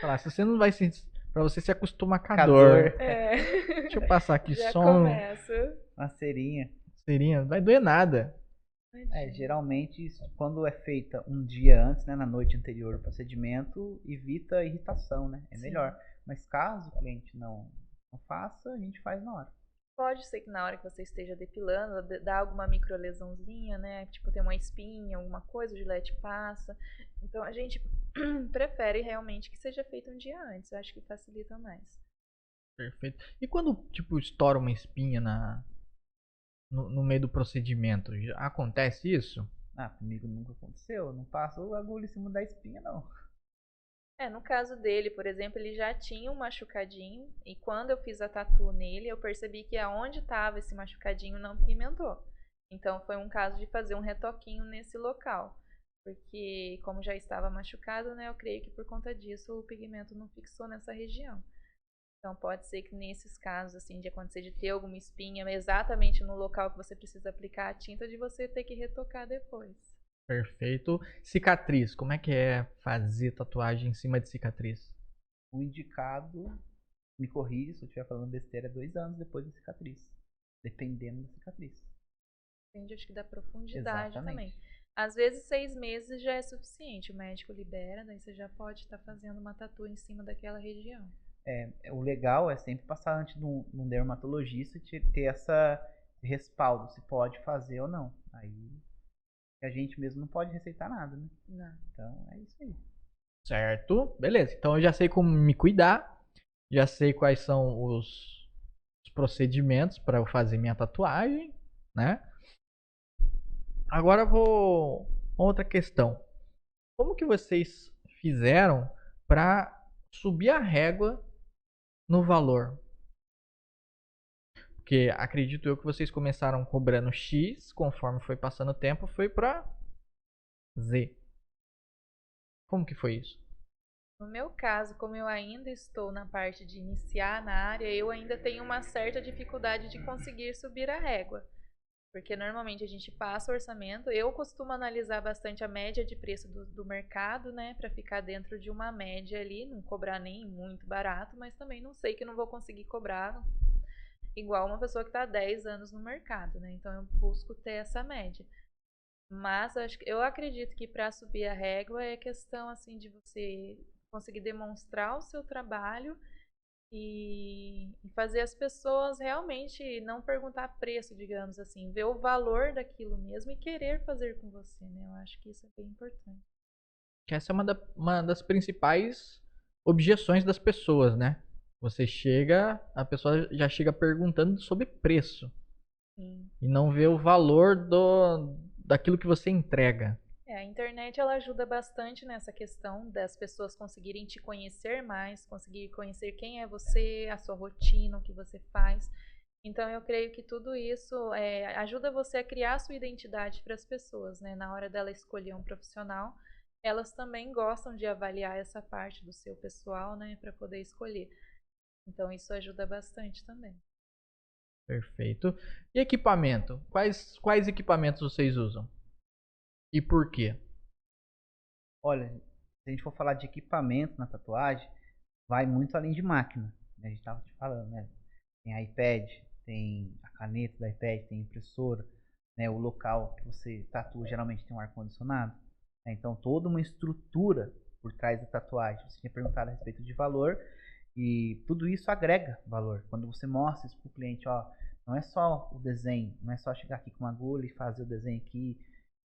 Falar, se você não vai se... Pra você se acostumar com a
Com a
dor.
dor.
É.
Deixa eu passar aqui
Já
só
começa.
Uma cerinha.
cerinha. Não vai doer nada.
Geralmente quando é feita um dia antes, né, na noite anterior ao procedimento, evita irritação, né? É
Sim.
melhor. Mas caso o cliente não faça, a gente faz na hora.
Pode ser que na hora que você esteja depilando, dá alguma microlesãozinha, né? Tipo, tem uma espinha, alguma coisa, o gilete passa. Então a gente prefere realmente que seja feito um dia antes. Eu acho que facilita mais.
Perfeito. E quando, tipo, estoura uma espinha no meio do procedimento, já acontece isso?
Ah, comigo nunca aconteceu. Eu não passo agulha em cima da espinha, não.
No caso dele, por exemplo, ele já tinha um machucadinho e quando eu fiz a tatu nele, eu percebi que aonde estava esse machucadinho não pigmentou. Então foi um caso de fazer um retoquinho nesse local, porque como já estava machucado, né, eu creio que por conta disso o pigmento não fixou nessa região. Então pode ser que nesses casos assim de acontecer de ter alguma espinha exatamente no local que você precisa aplicar a tinta, de você ter que retocar depois.
Perfeito. Cicatriz. Como é que é fazer tatuagem em cima de cicatriz?
O indicado, me corrija se eu estiver falando besteira, é 2 anos depois da cicatriz. Dependendo da cicatriz.
Depende, acho que da profundidade
Exatamente.
também. Às vezes 6 meses já é suficiente, o médico libera, daí você já pode estar fazendo uma tatu em cima daquela região.
O legal é sempre passar antes de um dermatologista e ter esse respaldo, se pode fazer ou não. Aí a gente mesmo não pode receitar nada, né?
Não.
Então é isso aí.
Certo? Beleza. Então eu já sei como me cuidar. Já sei quais são os procedimentos para eu fazer minha tatuagem, né? Agora eu vou outra questão. Como que vocês fizeram para subir a régua no valor? Porque acredito eu que vocês começaram cobrando X, conforme foi passando o tempo, foi para Z. Como que foi isso?
No meu caso, como eu ainda estou na parte de iniciar na área, eu ainda tenho uma certa dificuldade de conseguir subir a régua. Porque normalmente a gente passa o orçamento. Eu costumo analisar bastante a média de preço do mercado, né? Para ficar dentro de uma média ali, não cobrar nem muito barato, mas também não sei que não vou conseguir cobrar igual uma pessoa que está há 10 anos no mercado, né? Então eu busco ter essa média. Mas eu acredito que para subir a régua é questão assim de você conseguir demonstrar o seu trabalho e fazer as pessoas realmente não perguntar preço, digamos assim, ver o valor daquilo mesmo e querer fazer com você, né? Eu acho que isso é bem importante.
Que essa é uma das principais objeções das pessoas, né? Você chega, a pessoa já chega perguntando sobre preço
Sim.
e não vê o valor daquilo que você entrega.
A internet ela ajuda bastante nessa questão das pessoas conseguirem te conhecer mais, conseguir conhecer quem é você, a sua rotina, o que você faz. Então eu creio que tudo isso ajuda você a criar a sua identidade para as pessoas, né? Na hora dela escolher um profissional, elas também gostam de avaliar essa parte do seu pessoal, né, para poder escolher. Então isso ajuda bastante também.
Perfeito. E equipamento? Quais equipamentos vocês usam? E por quê?
Olha, se a gente for falar de equipamento na tatuagem, vai muito além de máquina, né? A gente estava te falando, né? Tem iPad, tem a caneta do iPad, tem impressora, né? O local que você tatua geralmente tem um ar-condicionado, né? Então toda uma estrutura por trás da tatuagem. Você tinha perguntado a respeito de valor e tudo isso agrega valor. Quando você mostra isso para o cliente, ó, não é só o desenho, não é só chegar aqui com uma agulha e fazer o desenho aqui,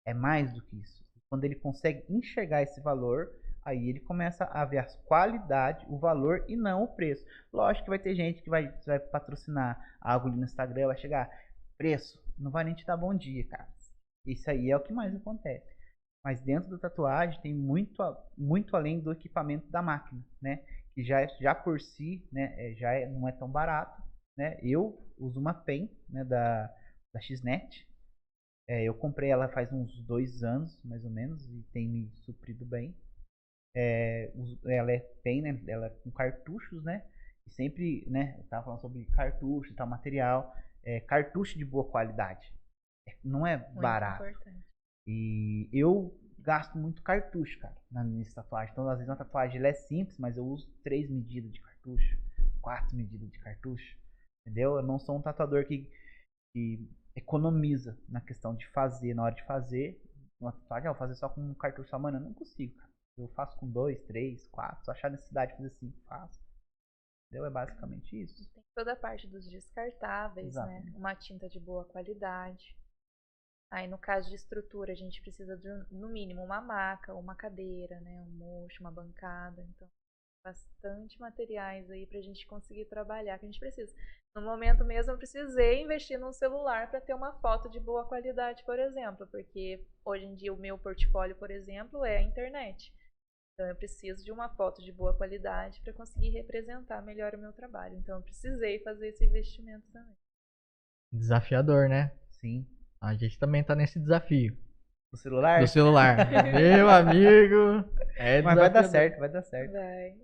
é mais do que isso. Quando ele consegue enxergar esse valor, aí ele começa a ver a qualidade, o valor e não o preço. Lógico que vai ter gente que vai patrocinar algo ali no Instagram, vai chegar, preço, não vai nem te dar bom dia, cara. Isso aí é o que mais acontece. Mas dentro da tatuagem tem muito além do equipamento da máquina, né? Que já por si, né, não é tão barato, né? Eu uso uma pen, né, da Xnet. Eu comprei ela faz uns 2 anos, mais ou menos, e tem me suprido bem. Ela é pen, né? Ela é com cartuchos, né? E sempre, né? Eu tava falando sobre cartucho e tal, material. Cartucho de boa qualidade. Não é
Muito
barato.
importante.
E eu gasto muito cartucho, cara, na minha tatuagem. Então, às vezes, uma tatuagem ela é simples, mas eu uso 3 medidas de cartucho, 4 medidas de cartucho. Entendeu? Eu não sou um tatuador que economiza na questão de fazer, na hora de fazer uma tatuagem, eu vou fazer só com um cartucho só, mano, eu não consigo, cara. Eu faço com 2, 3, 4, só achar necessidade de fazer 5, faço. Entendeu? É basicamente isso.
Tem toda a parte dos descartáveis,
Exatamente.
né? Uma tinta de boa qualidade. Aí no caso de estrutura, a gente precisa de no mínimo uma maca, uma cadeira, né? Um mocho, uma bancada. Então, bastante materiais aí pra gente conseguir trabalhar, que a gente precisa. No momento mesmo eu precisei investir num celular para ter uma foto de boa qualidade, por exemplo, porque hoje em dia o meu portfólio, por exemplo, é a internet. Então eu preciso de uma foto de boa qualidade para conseguir representar melhor o meu trabalho. Então eu precisei fazer esse investimento também.
Desafiador, né?
Sim.
A gente também tá nesse desafio.
O celular?
Do celular. Meu amigo.
Mas vai dar certo, vai dar certo.
Vai.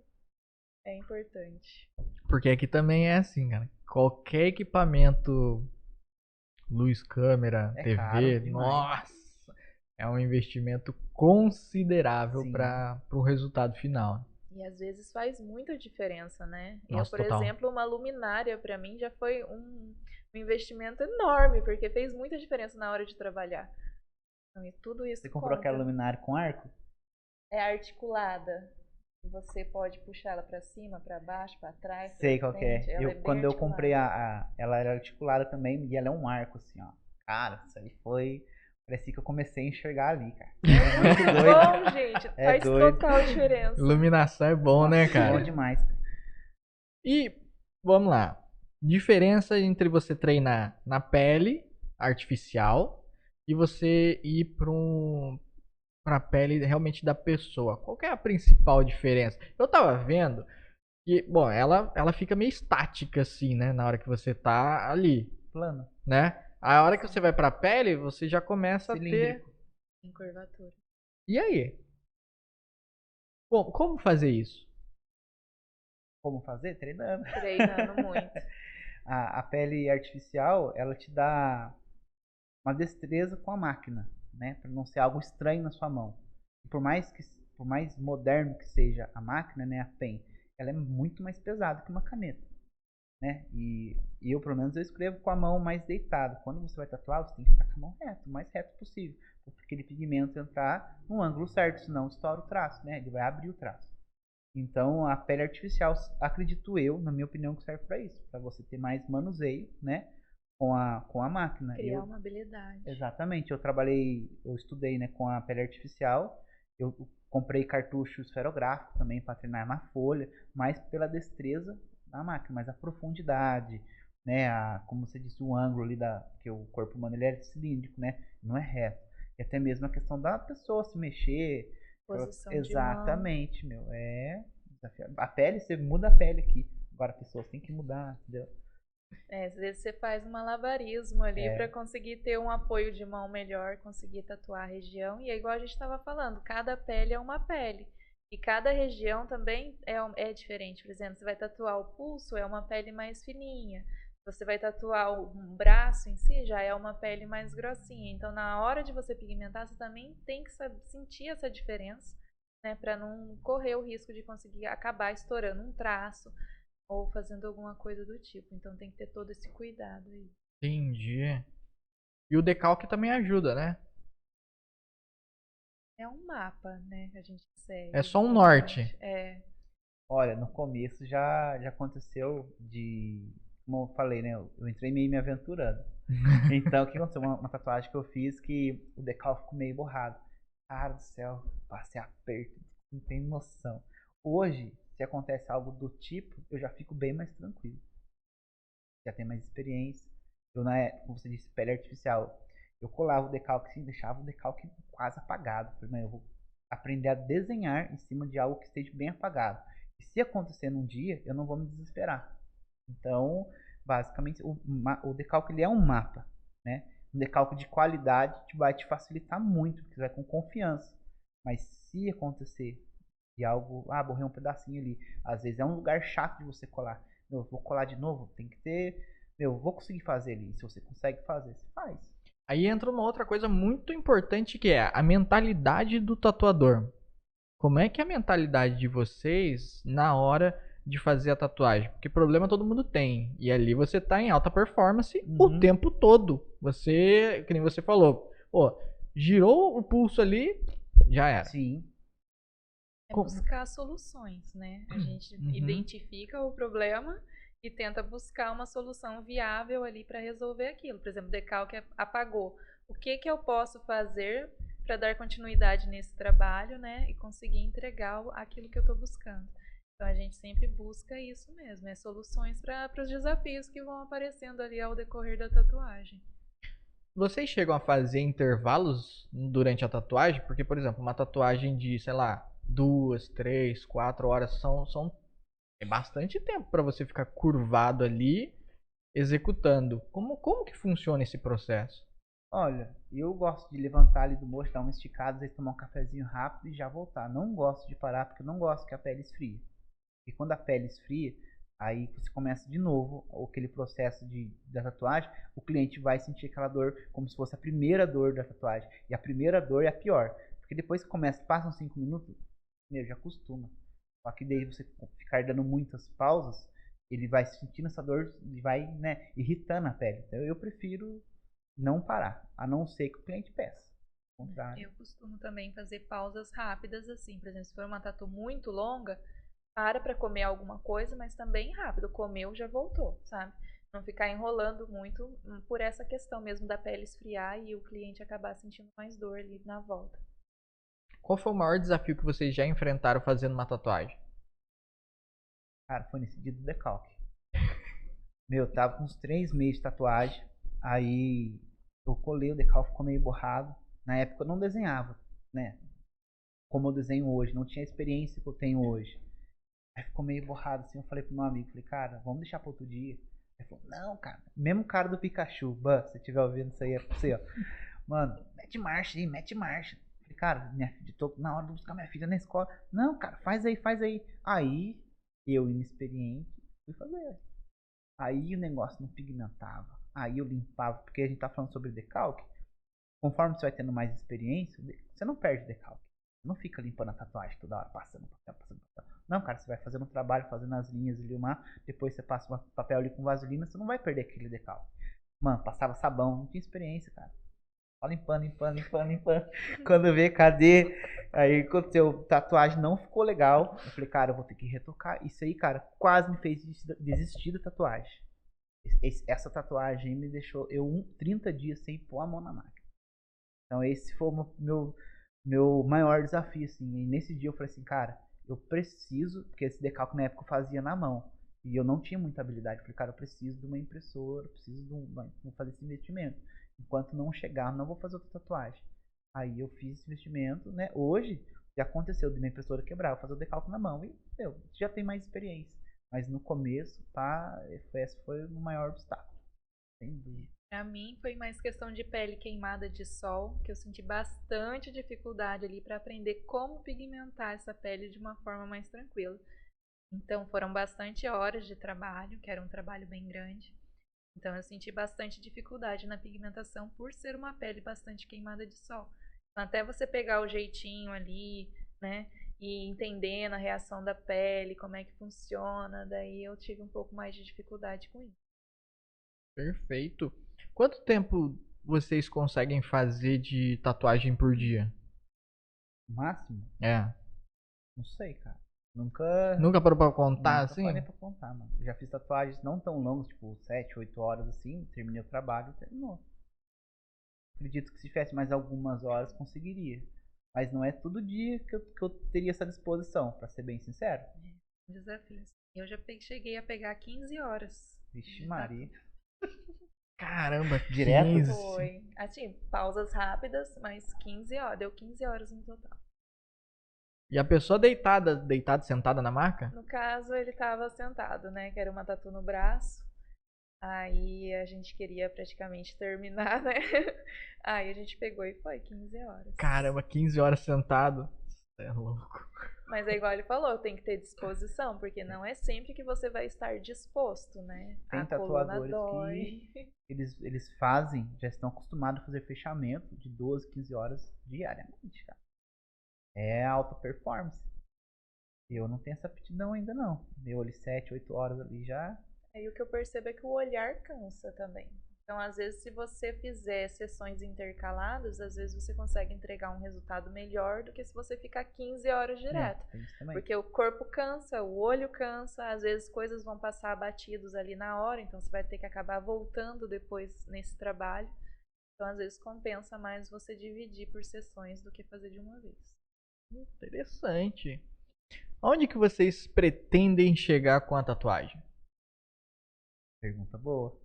É importante.
Porque aqui também é assim, cara. Qualquer equipamento, luz, câmera,
É
TV,
caro demais.
nossa, é um investimento considerável
Sim.
para o resultado final.
E às vezes faz muita diferença, né?
Nossa,
por
total.
exemplo, uma luminária para mim já foi um investimento enorme, porque fez muita diferença na hora de trabalhar. Então, e tudo isso
Você comprou
conta.
aquela luminária com arco?
É articulada. Você pode puxar ela para cima, para baixo, para trás.
Sei
pra
qual que
frente.
é.
Ela é bem
Quando eu
articulada.
comprei ela era articulada também e ela é um arco assim, ó. Cara, isso aí foi... Parecia que eu comecei a enxergar ali, cara. É muito doido.
Bom, gente,
É
faz
doido.
total diferença.
Iluminação é bom, né,
Nossa,
cara?
Bom demais, cara.
E vamos lá. Diferença entre você treinar na pele artificial e você ir para a pele realmente da pessoa. Qual que é a principal diferença? Eu tava vendo que, bom, ela fica meio estática assim, né, na hora que você tá ali,
Plano.
né? A hora que você vai pra pele, você já começa a ter.
Cilíndrico.
Em curvatura.
E aí? Como fazer isso?
Como fazer? Treinando.
Treinando muito.
A pele artificial, ela te dá uma destreza com a máquina, né? Para não ser algo estranho na sua mão. E por mais moderno que seja a máquina, né, a pen, ela é muito mais pesada que uma caneta, né? E eu, pelo menos, eu escrevo com a mão mais deitada. Quando você vai tatuar, você tem que ficar com a mão reta, o mais reto possível, para aquele pigmento entrar no ângulo certo, senão estoura o traço, né? Ele vai abrir o traço. Então, a pele artificial, acredito eu, na minha opinião, que serve para isso, para você ter mais manuseio, né, com a máquina.
Criar uma habilidade.
Exatamente. Eu estudei, né, com a pele artificial. Eu comprei cartucho esferográfico também para treinar na folha, mais pela destreza da máquina, mas a profundidade, né, como você disse, o ângulo ali que o corpo humano ele é cilíndrico, né, não é reto. E até mesmo a questão da pessoa se mexer.
Posição
Exatamente,
de mão.
meu. A pele, você muda a pele aqui. Agora a pessoa tem que mudar, entendeu?
Às vezes você faz um malabarismo ali para conseguir ter um apoio de mão melhor, conseguir tatuar a região. E é igual a gente estava falando, cada pele é uma pele. E cada região também é diferente. Por exemplo, você vai tatuar o pulso, é uma pele mais fininha. Você vai tatuar um braço em si, já é uma pele mais grossinha. Então, na hora de você pigmentar, você também tem que sentir essa diferença, né, para não correr o risco de conseguir acabar estourando um traço ou fazendo alguma coisa do tipo. Então, tem que ter todo esse cuidado aí.
Entendi. E o decalque também ajuda, né?
É um mapa, né, que a gente segue.
É só um norte.
Olha, no começo já aconteceu como eu falei, né? Eu entrei meio me aventurando. Então, o que aconteceu? Uma tatuagem que eu fiz que o decalque ficou meio borrado. Cara do céu, passei aperto, não tem noção. Hoje, se acontece algo do tipo, eu já fico bem mais tranquilo. Já tenho mais experiência. Como você disse, pele artificial. Eu colava o decalque assim, deixava o decalque quase apagado. Falei, eu vou aprender a desenhar em cima de algo que esteja bem apagado. E se acontecer num dia, eu não vou me desesperar. Então, basicamente, o decalque ele é um mapa, né? Um decalque de qualidade vai te facilitar muito, porque você vai com confiança. Mas se acontecer de algo, borrei um pedacinho ali, às vezes é um lugar chato de você colar. Eu vou colar de novo, tem que ter, vou conseguir fazer ali. Se você consegue fazer, você faz.
Aí entra uma outra coisa muito importante que é a mentalidade do tatuador. Como é que é a mentalidade de vocês na hora de fazer a tatuagem? Porque problema todo mundo tem. E ali você tá em alta performance o tempo todo. Você, que nem você falou, girou o pulso ali, já era.
Sim.
É buscar soluções, né? A gente identifica o problema e tenta buscar uma solução viável ali para resolver aquilo. Por exemplo, o decalque apagou. O que eu posso fazer para dar continuidade nesse trabalho, né? E conseguir entregar aquilo que eu estou buscando. Então a gente sempre busca isso mesmo, soluções para os desafios que vão aparecendo ali ao decorrer da tatuagem.
Vocês chegam a fazer intervalos durante a tatuagem? Porque, por exemplo, uma tatuagem de, sei lá, 2, 3, 4 horas é bastante tempo para você ficar curvado ali executando. Como que funciona esse processo?
Olha, eu gosto de levantar ali do mocho, dar uma esticada, às vezes tomar um cafezinho rápido e já voltar. Não gosto de parar porque eu não gosto que a pele esfrie. E quando a pele esfria, aí você começa de novo aquele processo da tatuagem, o cliente vai sentir aquela dor como se fosse a primeira dor da tatuagem. E a primeira dor é a pior. Porque depois que passam 5 minutos, já acostuma. Só que daí você ficar dando muitas pausas, ele vai sentindo essa dor e vai, né, irritando a pele. Então eu prefiro não parar, a não ser que o cliente peça.
Eu costumo também fazer pausas rápidas assim. Por exemplo, se for uma tatu muito longa, para comer alguma coisa, mas também rápido. Comeu, já voltou, sabe? Não ficar enrolando muito por essa questão mesmo da pele esfriar e o cliente acabar sentindo mais dor ali na volta.
Qual foi o maior desafio que vocês já enfrentaram fazendo uma tatuagem?
Cara, foi nesse dia do decalque. Eu tava com uns 3 meses de tatuagem. Aí eu colei, o decalque ficou meio borrado. Na época eu não desenhava, né? Como eu desenho hoje, não tinha a experiência que eu tenho hoje. Aí ficou meio borrado assim, eu falei pro meu amigo, cara, vamos deixar pra outro dia. Ele falou, não, cara, mesmo cara do Pikachu, se você estiver ouvindo isso aí, é pra você, ó. Mano, mete marcha aí, mete marcha. Falei, cara, minha filha, tô na hora de buscar minha filha na escola. Não, cara, faz aí, faz aí. Aí, eu, inexperiente, fui fazer. Aí o negócio não pigmentava. Aí eu limpava, porque a gente tá falando sobre decalque. Conforme você vai tendo mais experiência, você não perde decalque. Você não fica limpando a tatuagem toda hora, passando papel, passando papel. Não, cara, você vai fazendo um trabalho, fazendo as linhas ali, depois você passa um papel ali com vaselina, você não vai perder aquele decalque. Mano, passava sabão, não tinha experiência, cara. Só limpando, limpando, limpando, limpando. Quando vê, cadê? Aí aconteceu, tatuagem não ficou legal. Eu falei, cara, eu vou ter que retocar. Isso aí, cara, quase me fez desistir da tatuagem. Essa tatuagem me deixou 30 dias sem pôr a mão na máquina. Então esse foi o meu maior desafio, assim. E nesse dia eu falei assim, cara, eu preciso, porque esse decalque na época eu fazia na mão. E eu não tinha muita habilidade. Eu falei, cara, eu preciso de uma impressora, eu preciso de fazer esse investimento. Enquanto não chegar, não vou fazer outra tatuagem. Aí eu fiz esse investimento, né? Hoje já aconteceu de minha impressora quebrar, eu fazer o decalque na mão. E já tem mais experiência. Mas no começo, tá? Esse foi o maior obstáculo. Sem dúvida.
Pra mim foi mais questão de pele queimada de sol, que eu senti bastante dificuldade ali para aprender como pigmentar essa pele de uma forma mais tranquila. Então foram bastante horas de trabalho, que era um trabalho bem grande. Então eu senti bastante dificuldade na pigmentação por ser uma pele bastante queimada de sol. Então, até você pegar o jeitinho ali, né, e entendendo a reação da pele, como é que funciona, daí eu tive um pouco mais de dificuldade com isso.
Perfeito. Quanto tempo vocês conseguem fazer de tatuagem por dia?
Máximo?
É.
Não sei, cara. Nunca
Nunca parou pra contar,
nunca
assim?
parei pra contar, mano. Já fiz tatuagens não tão longas, tipo 7, 8 horas assim, terminei o trabalho e terminou. Acredito que se tivesse mais algumas horas conseguiria. Mas não é todo dia que eu teria essa disposição, pra ser bem sincero.
Desafios. Eu já cheguei a pegar 15 horas.
Vixe Maria.
Caramba,
Direto?
15.
Foi. Assim, pausas rápidas, mas 15 horas. Deu 15 horas no total.
E a pessoa deitada, sentada na maca?
No caso, ele estava sentado, né? Que era uma tatu no braço. Aí a gente queria praticamente terminar, né? Aí a gente pegou e foi 15 horas.
Caramba, 15 horas sentado. Cê é louco.
Mas é igual ele falou, tem que ter disposição, porque não é sempre que você vai estar disposto, né?
Tem
A coluna
tatuadores
dói.
que eles fazem, já estão acostumados a fazer fechamento de 12, 15 horas diariamente, cara. É alta performance. Eu não tenho essa aptidão ainda não. Meu ali 7, 8 horas ali já.
Aí o que eu percebo é que o olhar cansa também. Então, às vezes, se você fizer sessões intercaladas, às vezes você consegue entregar um resultado melhor do que se você ficar 15 horas direto.
Tem isso também.
Porque o corpo cansa, o olho cansa, às vezes coisas vão passar batidos ali na hora, então você vai ter que acabar voltando depois nesse trabalho. Então, às vezes, compensa mais você dividir por sessões do que fazer de uma vez.
Interessante. Onde que vocês pretendem chegar com a tatuagem?
Pergunta boa.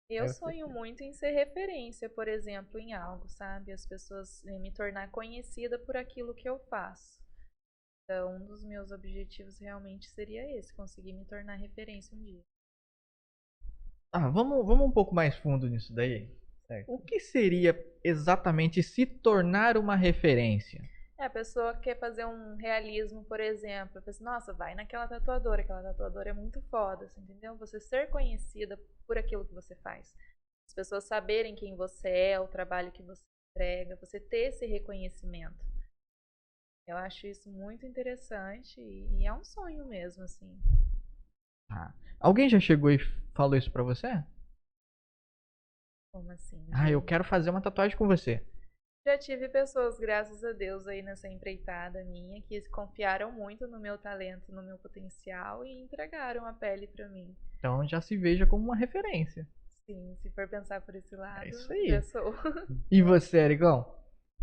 Eu sonho muito em ser referência, por exemplo, em algo, sabe? As pessoas me tornar conhecida por aquilo que eu faço. Então, um dos meus objetivos realmente seria esse, conseguir me tornar referência um dia.
Vamos um pouco mais fundo nisso daí.
Certo.
O que seria exatamente se tornar uma referência?
A pessoa quer fazer um realismo, por exemplo, eu penso, nossa, vai naquela tatuadora, aquela tatuadora é muito foda, assim, entendeu? Você ser conhecida por aquilo que você faz. As pessoas saberem quem você é, o trabalho que você entrega, você ter esse reconhecimento. Eu acho isso muito interessante e é um sonho mesmo, assim.
Alguém já chegou e falou isso pra você?
Como assim?
Eu quero fazer uma tatuagem com você.
Já tive pessoas, graças a Deus, aí nessa empreitada minha, que confiaram muito no meu talento, no meu potencial e entregaram a pele pra mim.
Então já se veja como uma referência.
Sim, se for pensar por esse lado,
isso aí.
já sou.
E você, Ericão?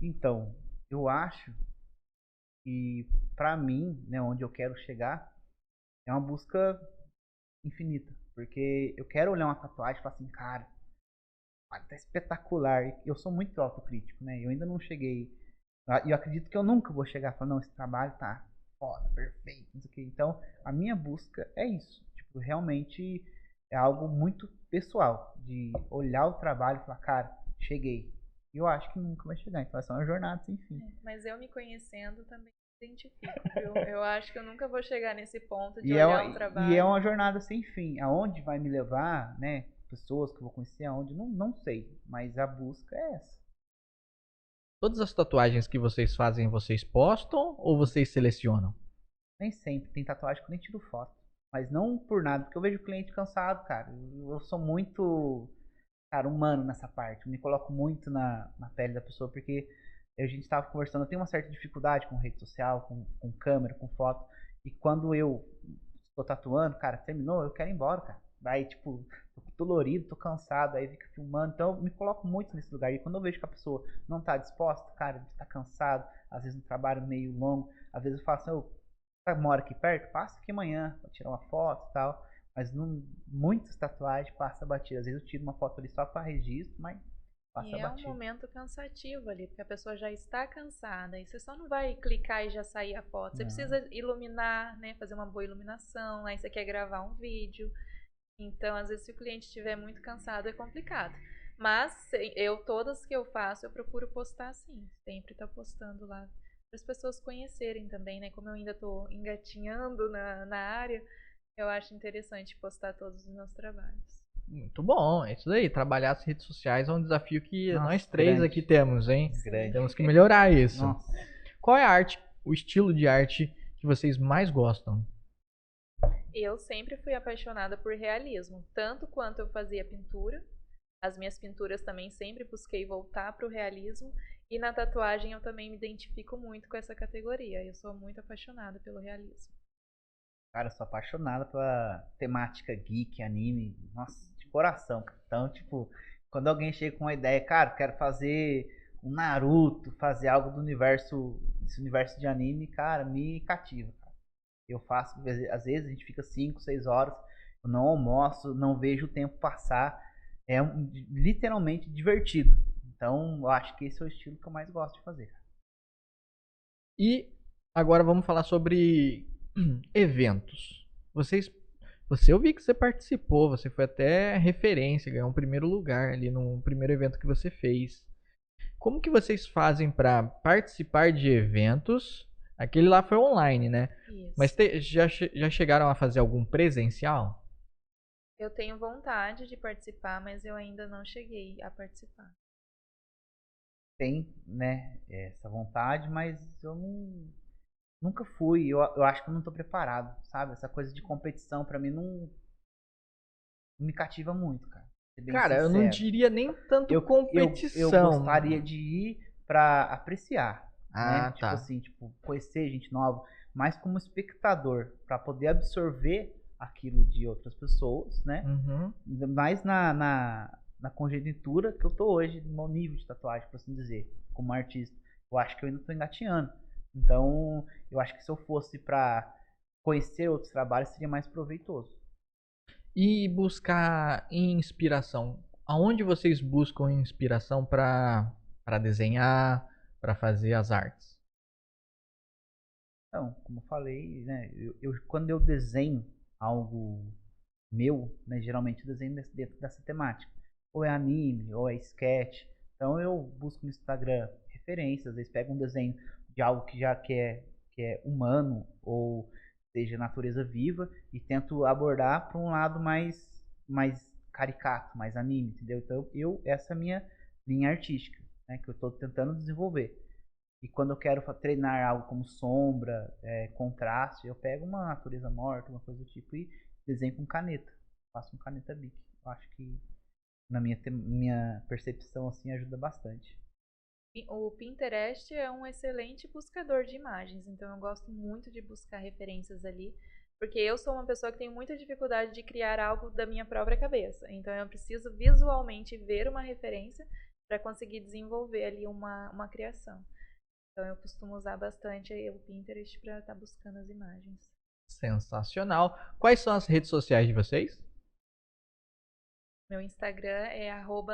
Então, eu acho que pra mim, né, onde eu quero chegar, é uma busca infinita. Porque eu quero olhar uma tatuagem e falar assim, cara, tá espetacular. Eu sou muito autocrítico, né? Eu ainda não cheguei. E eu acredito que eu nunca vou chegar e falar, não, esse trabalho tá foda, perfeito, não sei o quê. Então, a minha busca é isso. Tipo, realmente é algo muito pessoal. De olhar o trabalho e falar, cara, cheguei. E eu acho que nunca vai chegar. Então, essa é uma jornada sem fim.
Mas eu me conhecendo também me identifico, viu? Eu acho que eu nunca vou chegar nesse ponto de
E
olhar o
e é
trabalho.
uma jornada sem fim. Aonde vai me levar, né? Pessoas que eu vou conhecer, aonde, não sei. Mas a busca é essa.
Todas as tatuagens que vocês fazem, vocês postam ou vocês selecionam?
Nem sempre. Tem tatuagem que eu nem tiro foto. Mas não por nada, porque eu vejo o cliente cansado, cara. Eu sou muito, cara, humano nessa parte. Eu me coloco muito na pele da pessoa, porque a gente estava conversando, eu tenho uma certa dificuldade com rede social, com câmera, com foto. E quando eu estou tatuando, cara, terminou, eu quero ir embora, cara. Daí, tipo, tô dolorido, tô cansado, aí fica filmando. Então eu me coloco muito nesse lugar. E quando eu vejo que a pessoa não tá disposta, cara, tá cansado, às vezes um trabalho meio longo, às vezes eu falo assim, eu mora aqui perto, passa aqui amanhã pra tirar uma foto e tal. Mas muitas tatuagens passa batida. Às vezes eu tiro uma foto ali só para registro, mas passa
E é um
batida.
momento cansativo ali, porque a pessoa já está cansada. E você só não vai clicar e já sair a foto. Você
Não.
precisa iluminar, né? Fazer uma boa iluminação. Aí você quer gravar um vídeo. Então, às vezes, se o cliente estiver muito cansado, é complicado. Mas todas que eu faço, eu procuro postar sim. Sempre tá postando lá. Para as pessoas conhecerem também, né? Como eu ainda tô engatinhando na área, eu acho interessante postar todos os meus trabalhos.
Muito bom, é isso daí. Trabalhar as redes sociais é um desafio que
Nossa,
nós três
grande.
aqui temos, hein?
Grande.
Temos que melhorar isso.
Nossa.
Qual é a arte, o estilo de arte que vocês mais gostam?
Eu sempre fui apaixonada por realismo, tanto quanto eu fazia pintura. As minhas pinturas também sempre busquei voltar para o realismo. E na tatuagem eu também me identifico muito com essa categoria. Eu sou muito apaixonada pelo realismo.
Cara, eu sou apaixonada pela temática geek, anime. Nossa, de coração. Então, tipo, quando alguém chega com uma ideia, cara, quero fazer um Naruto, fazer algo do universo, desse universo de anime, cara, me cativa. Eu faço, às vezes a gente fica 5, 6 horas, eu não almoço, não vejo o tempo passar. É literalmente divertido. Então, eu acho que esse é o estilo que eu mais gosto de fazer.
E agora vamos falar sobre eventos. Eu vi que você participou, você foi até referência, ganhou um primeiro lugar ali no primeiro evento que você fez. Como que vocês fazem para participar de eventos? Aquele lá foi online, né?
Isso.
Mas já chegaram a fazer algum presencial?
Eu tenho vontade de participar, mas eu ainda não cheguei a participar.
Tem, né, essa vontade, mas eu nunca fui. Eu acho que eu não tô preparado, sabe? Essa coisa de competição pra mim não me cativa muito, cara. Ser bem
Cara, eu não
sincero.
diria nem tanto competição.
Eu gostaria de ir pra apreciar, né? Tipo
tá.
assim, tipo, conhecer gente nova, mas como espectador, pra poder absorver aquilo de outras pessoas, né?
Uhum.
Mais na conjectura que eu tô hoje, no meu nível de tatuagem, por assim dizer, como artista. Eu acho que eu ainda tô engatinhando. Então, eu acho que se eu fosse pra conhecer outros trabalhos, seria mais proveitoso.
E buscar inspiração. Aonde vocês buscam inspiração para desenhar, para fazer as artes?
Então, como eu falei, né, quando eu desenho algo meu, né, geralmente eu desenho dentro dessa temática. Ou é anime, ou é sketch. Então eu busco no Instagram referências, às vezes pego um desenho de algo que é humano, ou seja, natureza viva, e tento abordar para um lado mais caricato, mais anime, entendeu? Então essa é a minha linha artística, né, que eu estou tentando desenvolver. E quando eu quero treinar algo como sombra, contraste, eu pego uma natureza morta, uma coisa do tipo, e desenho com caneta. Faço com caneta Bic. Eu acho que na minha percepção assim ajuda bastante.
O Pinterest é um excelente buscador de imagens, então eu gosto muito de buscar referências ali, porque eu sou uma pessoa que tem muita dificuldade de criar algo da minha própria cabeça. Então eu preciso visualmente ver uma referência para conseguir desenvolver ali uma criação. Então eu costumo usar bastante o Pinterest para estar buscando as imagens.
Sensacional. Quais são as redes sociais de vocês?
Meu Instagram é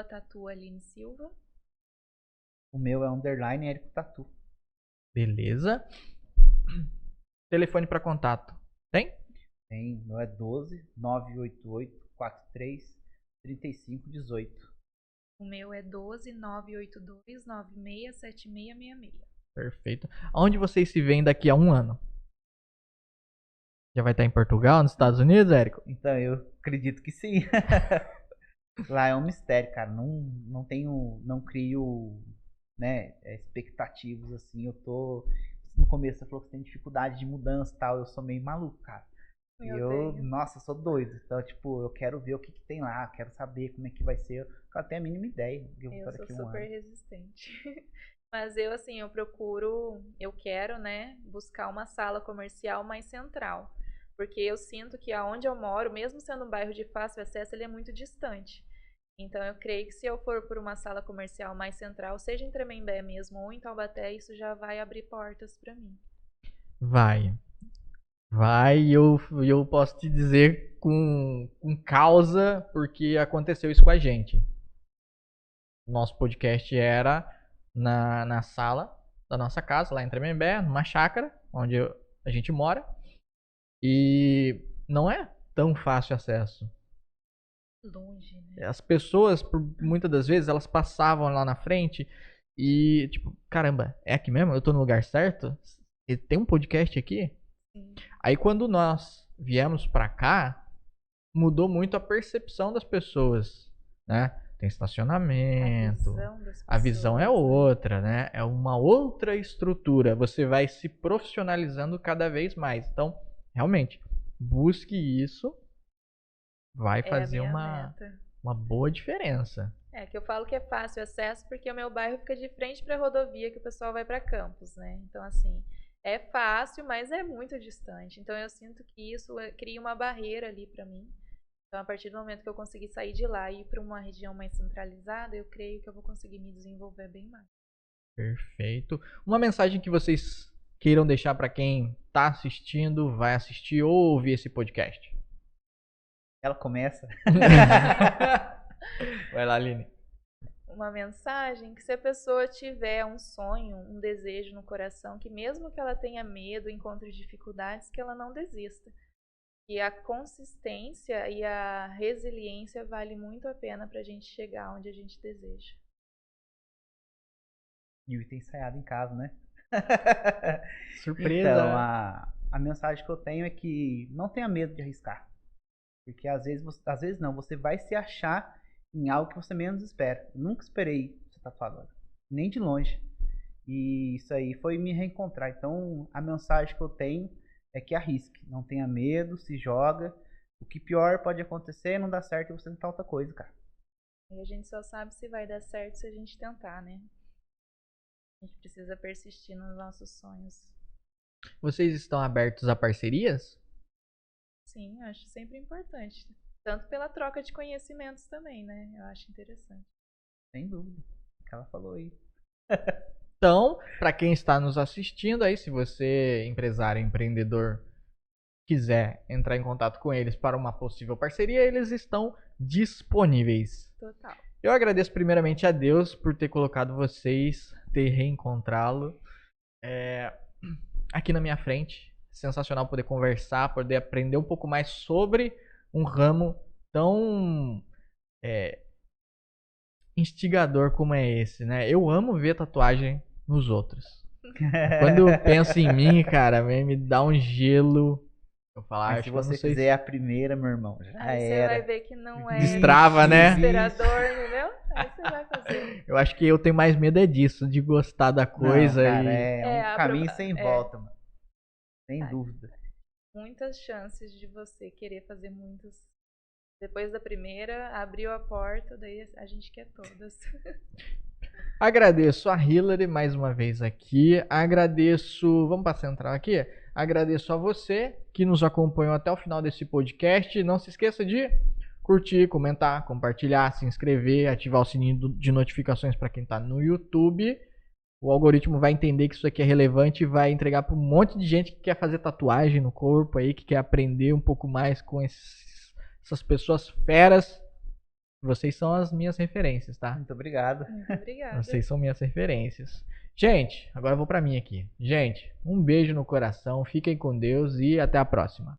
@tatualinesilva.
O meu é underline Érico Tatu.
Beleza. Telefone para contato. Tem?
Tem, o meu é 12 988 43 35 18.
O meu é 12982967666.
Perfeito. Onde vocês se veem daqui a um ano? Já vai estar em Portugal, nos Estados Unidos, Érico?
Então, eu acredito que sim. Lá é um mistério, cara. Não tenho, não crio, né, expectativas assim. No começo você falou que você tem dificuldade de mudança e tal. Eu sou meio maluco, cara. Nossa, eu sou doido. Então, tipo, eu quero ver o que tem lá, quero saber como é que vai ser. Eu tenho a mínima ideia.
Eu sou super resistente. Mas eu, assim, eu quero, né, buscar uma sala comercial mais central. Porque eu sinto que aonde eu moro, mesmo sendo um bairro de fácil acesso, ele é muito distante. Então eu creio que se eu for por uma sala comercial mais central, seja em Tremembé mesmo ou em Taubaté, isso já vai abrir portas para mim.
Vai, e eu posso te dizer com causa, porque aconteceu isso com a gente. O nosso podcast era na sala da nossa casa, lá em Tremembé, numa chácara, onde a gente mora. E não é tão fácil acesso.
Longe, né?
As pessoas, por muitas das vezes, elas passavam lá na frente e, tipo, caramba, é aqui mesmo? Eu tô no lugar certo? E tem um podcast aqui?
Sim.
Aí quando nós viemos pra cá, mudou muito a percepção das pessoas, né? Tem estacionamento. A visão é outra, né? É uma outra estrutura. Você vai se profissionalizando cada vez mais. Então, realmente, busque isso. Vai fazer uma boa diferença.
É que eu falo que é fácil acesso porque o meu bairro fica de frente para a rodovia que o pessoal vai para Campos, né? Então, assim, é fácil, mas é muito distante. Então, eu sinto que isso cria uma barreira ali para mim. Então, a partir do momento que eu conseguir sair de lá e ir para uma região mais centralizada, eu creio que eu vou conseguir me desenvolver bem mais.
Perfeito. Uma mensagem que vocês queiram deixar para quem está assistindo, vai assistir ou ouvir esse podcast?
Ela começa.
Vai lá, Aline.
Uma mensagem que se a pessoa tiver um sonho, um desejo no coração, que mesmo que ela tenha medo, encontre dificuldades, que ela não desista. E a consistência e a resiliência vale muito a pena para a gente chegar onde a gente deseja.
E o item ensaiado em casa, né?
Surpresa.
Então, a mensagem que eu tenho é que não tenha medo de arriscar. Porque às vezes você vai se achar em algo que você menos espera. Eu nunca esperei ser tatuador, nem de longe. E isso aí foi me reencontrar. Então, a mensagem que eu tenho é que arrisque. Não tenha medo, se joga. O que pior pode acontecer é não dar certo e você tentar outra coisa, cara.
E a gente só sabe se vai dar certo se a gente tentar, né? A gente precisa persistir nos nossos sonhos.
Vocês estão abertos a parcerias?
Sim, eu acho sempre importante. Tanto pela troca de conhecimentos também, né? Eu acho interessante.
Sem dúvida. O que ela falou aí.
Então, para quem está nos assistindo aí, se você, empresário, empreendedor, quiser entrar em contato com eles para uma possível parceria, eles estão disponíveis.
Total.
Eu agradeço primeiramente a Deus por ter colocado vocês, ter reencontrá-lo aqui na minha frente. Sensacional poder conversar, poder aprender um pouco mais sobre um ramo tão instigador como é esse, né? Eu amo ver tatuagem nos outros. Quando eu penso em mim, cara, me dá um gelo. Eu falo,
Mas se você fizer a primeira, meu irmão, já
aí
era.
Você vai ver que não é
destrava, né?
desesperador, entendeu? Aí você vai fazer.
Eu acho que eu tenho mais medo disso, de gostar da coisa.
Não, cara, é um caminho sem volta, mano. Sem
Ai,
dúvida.
Muitas chances de você querer fazer muitas. Depois da primeira, abriu a porta, daí a gente quer todas.
Agradeço a Hillary mais uma vez aqui. Agradeço. Vamos para a central aqui? Agradeço a você que nos acompanhou até o final desse podcast. Não se esqueça de curtir, comentar, compartilhar, se inscrever, ativar o sininho de notificações para quem está no YouTube. O algoritmo vai entender que isso aqui é relevante e vai entregar para um monte de gente que quer fazer tatuagem no corpo aí, que quer aprender um pouco mais com essas pessoas feras. Vocês são as minhas referências, tá?
Muito obrigado.
Muito obrigada.
Vocês são minhas referências. Gente, agora eu vou pra mim aqui. Gente, um beijo no coração, fiquem com Deus e até a próxima.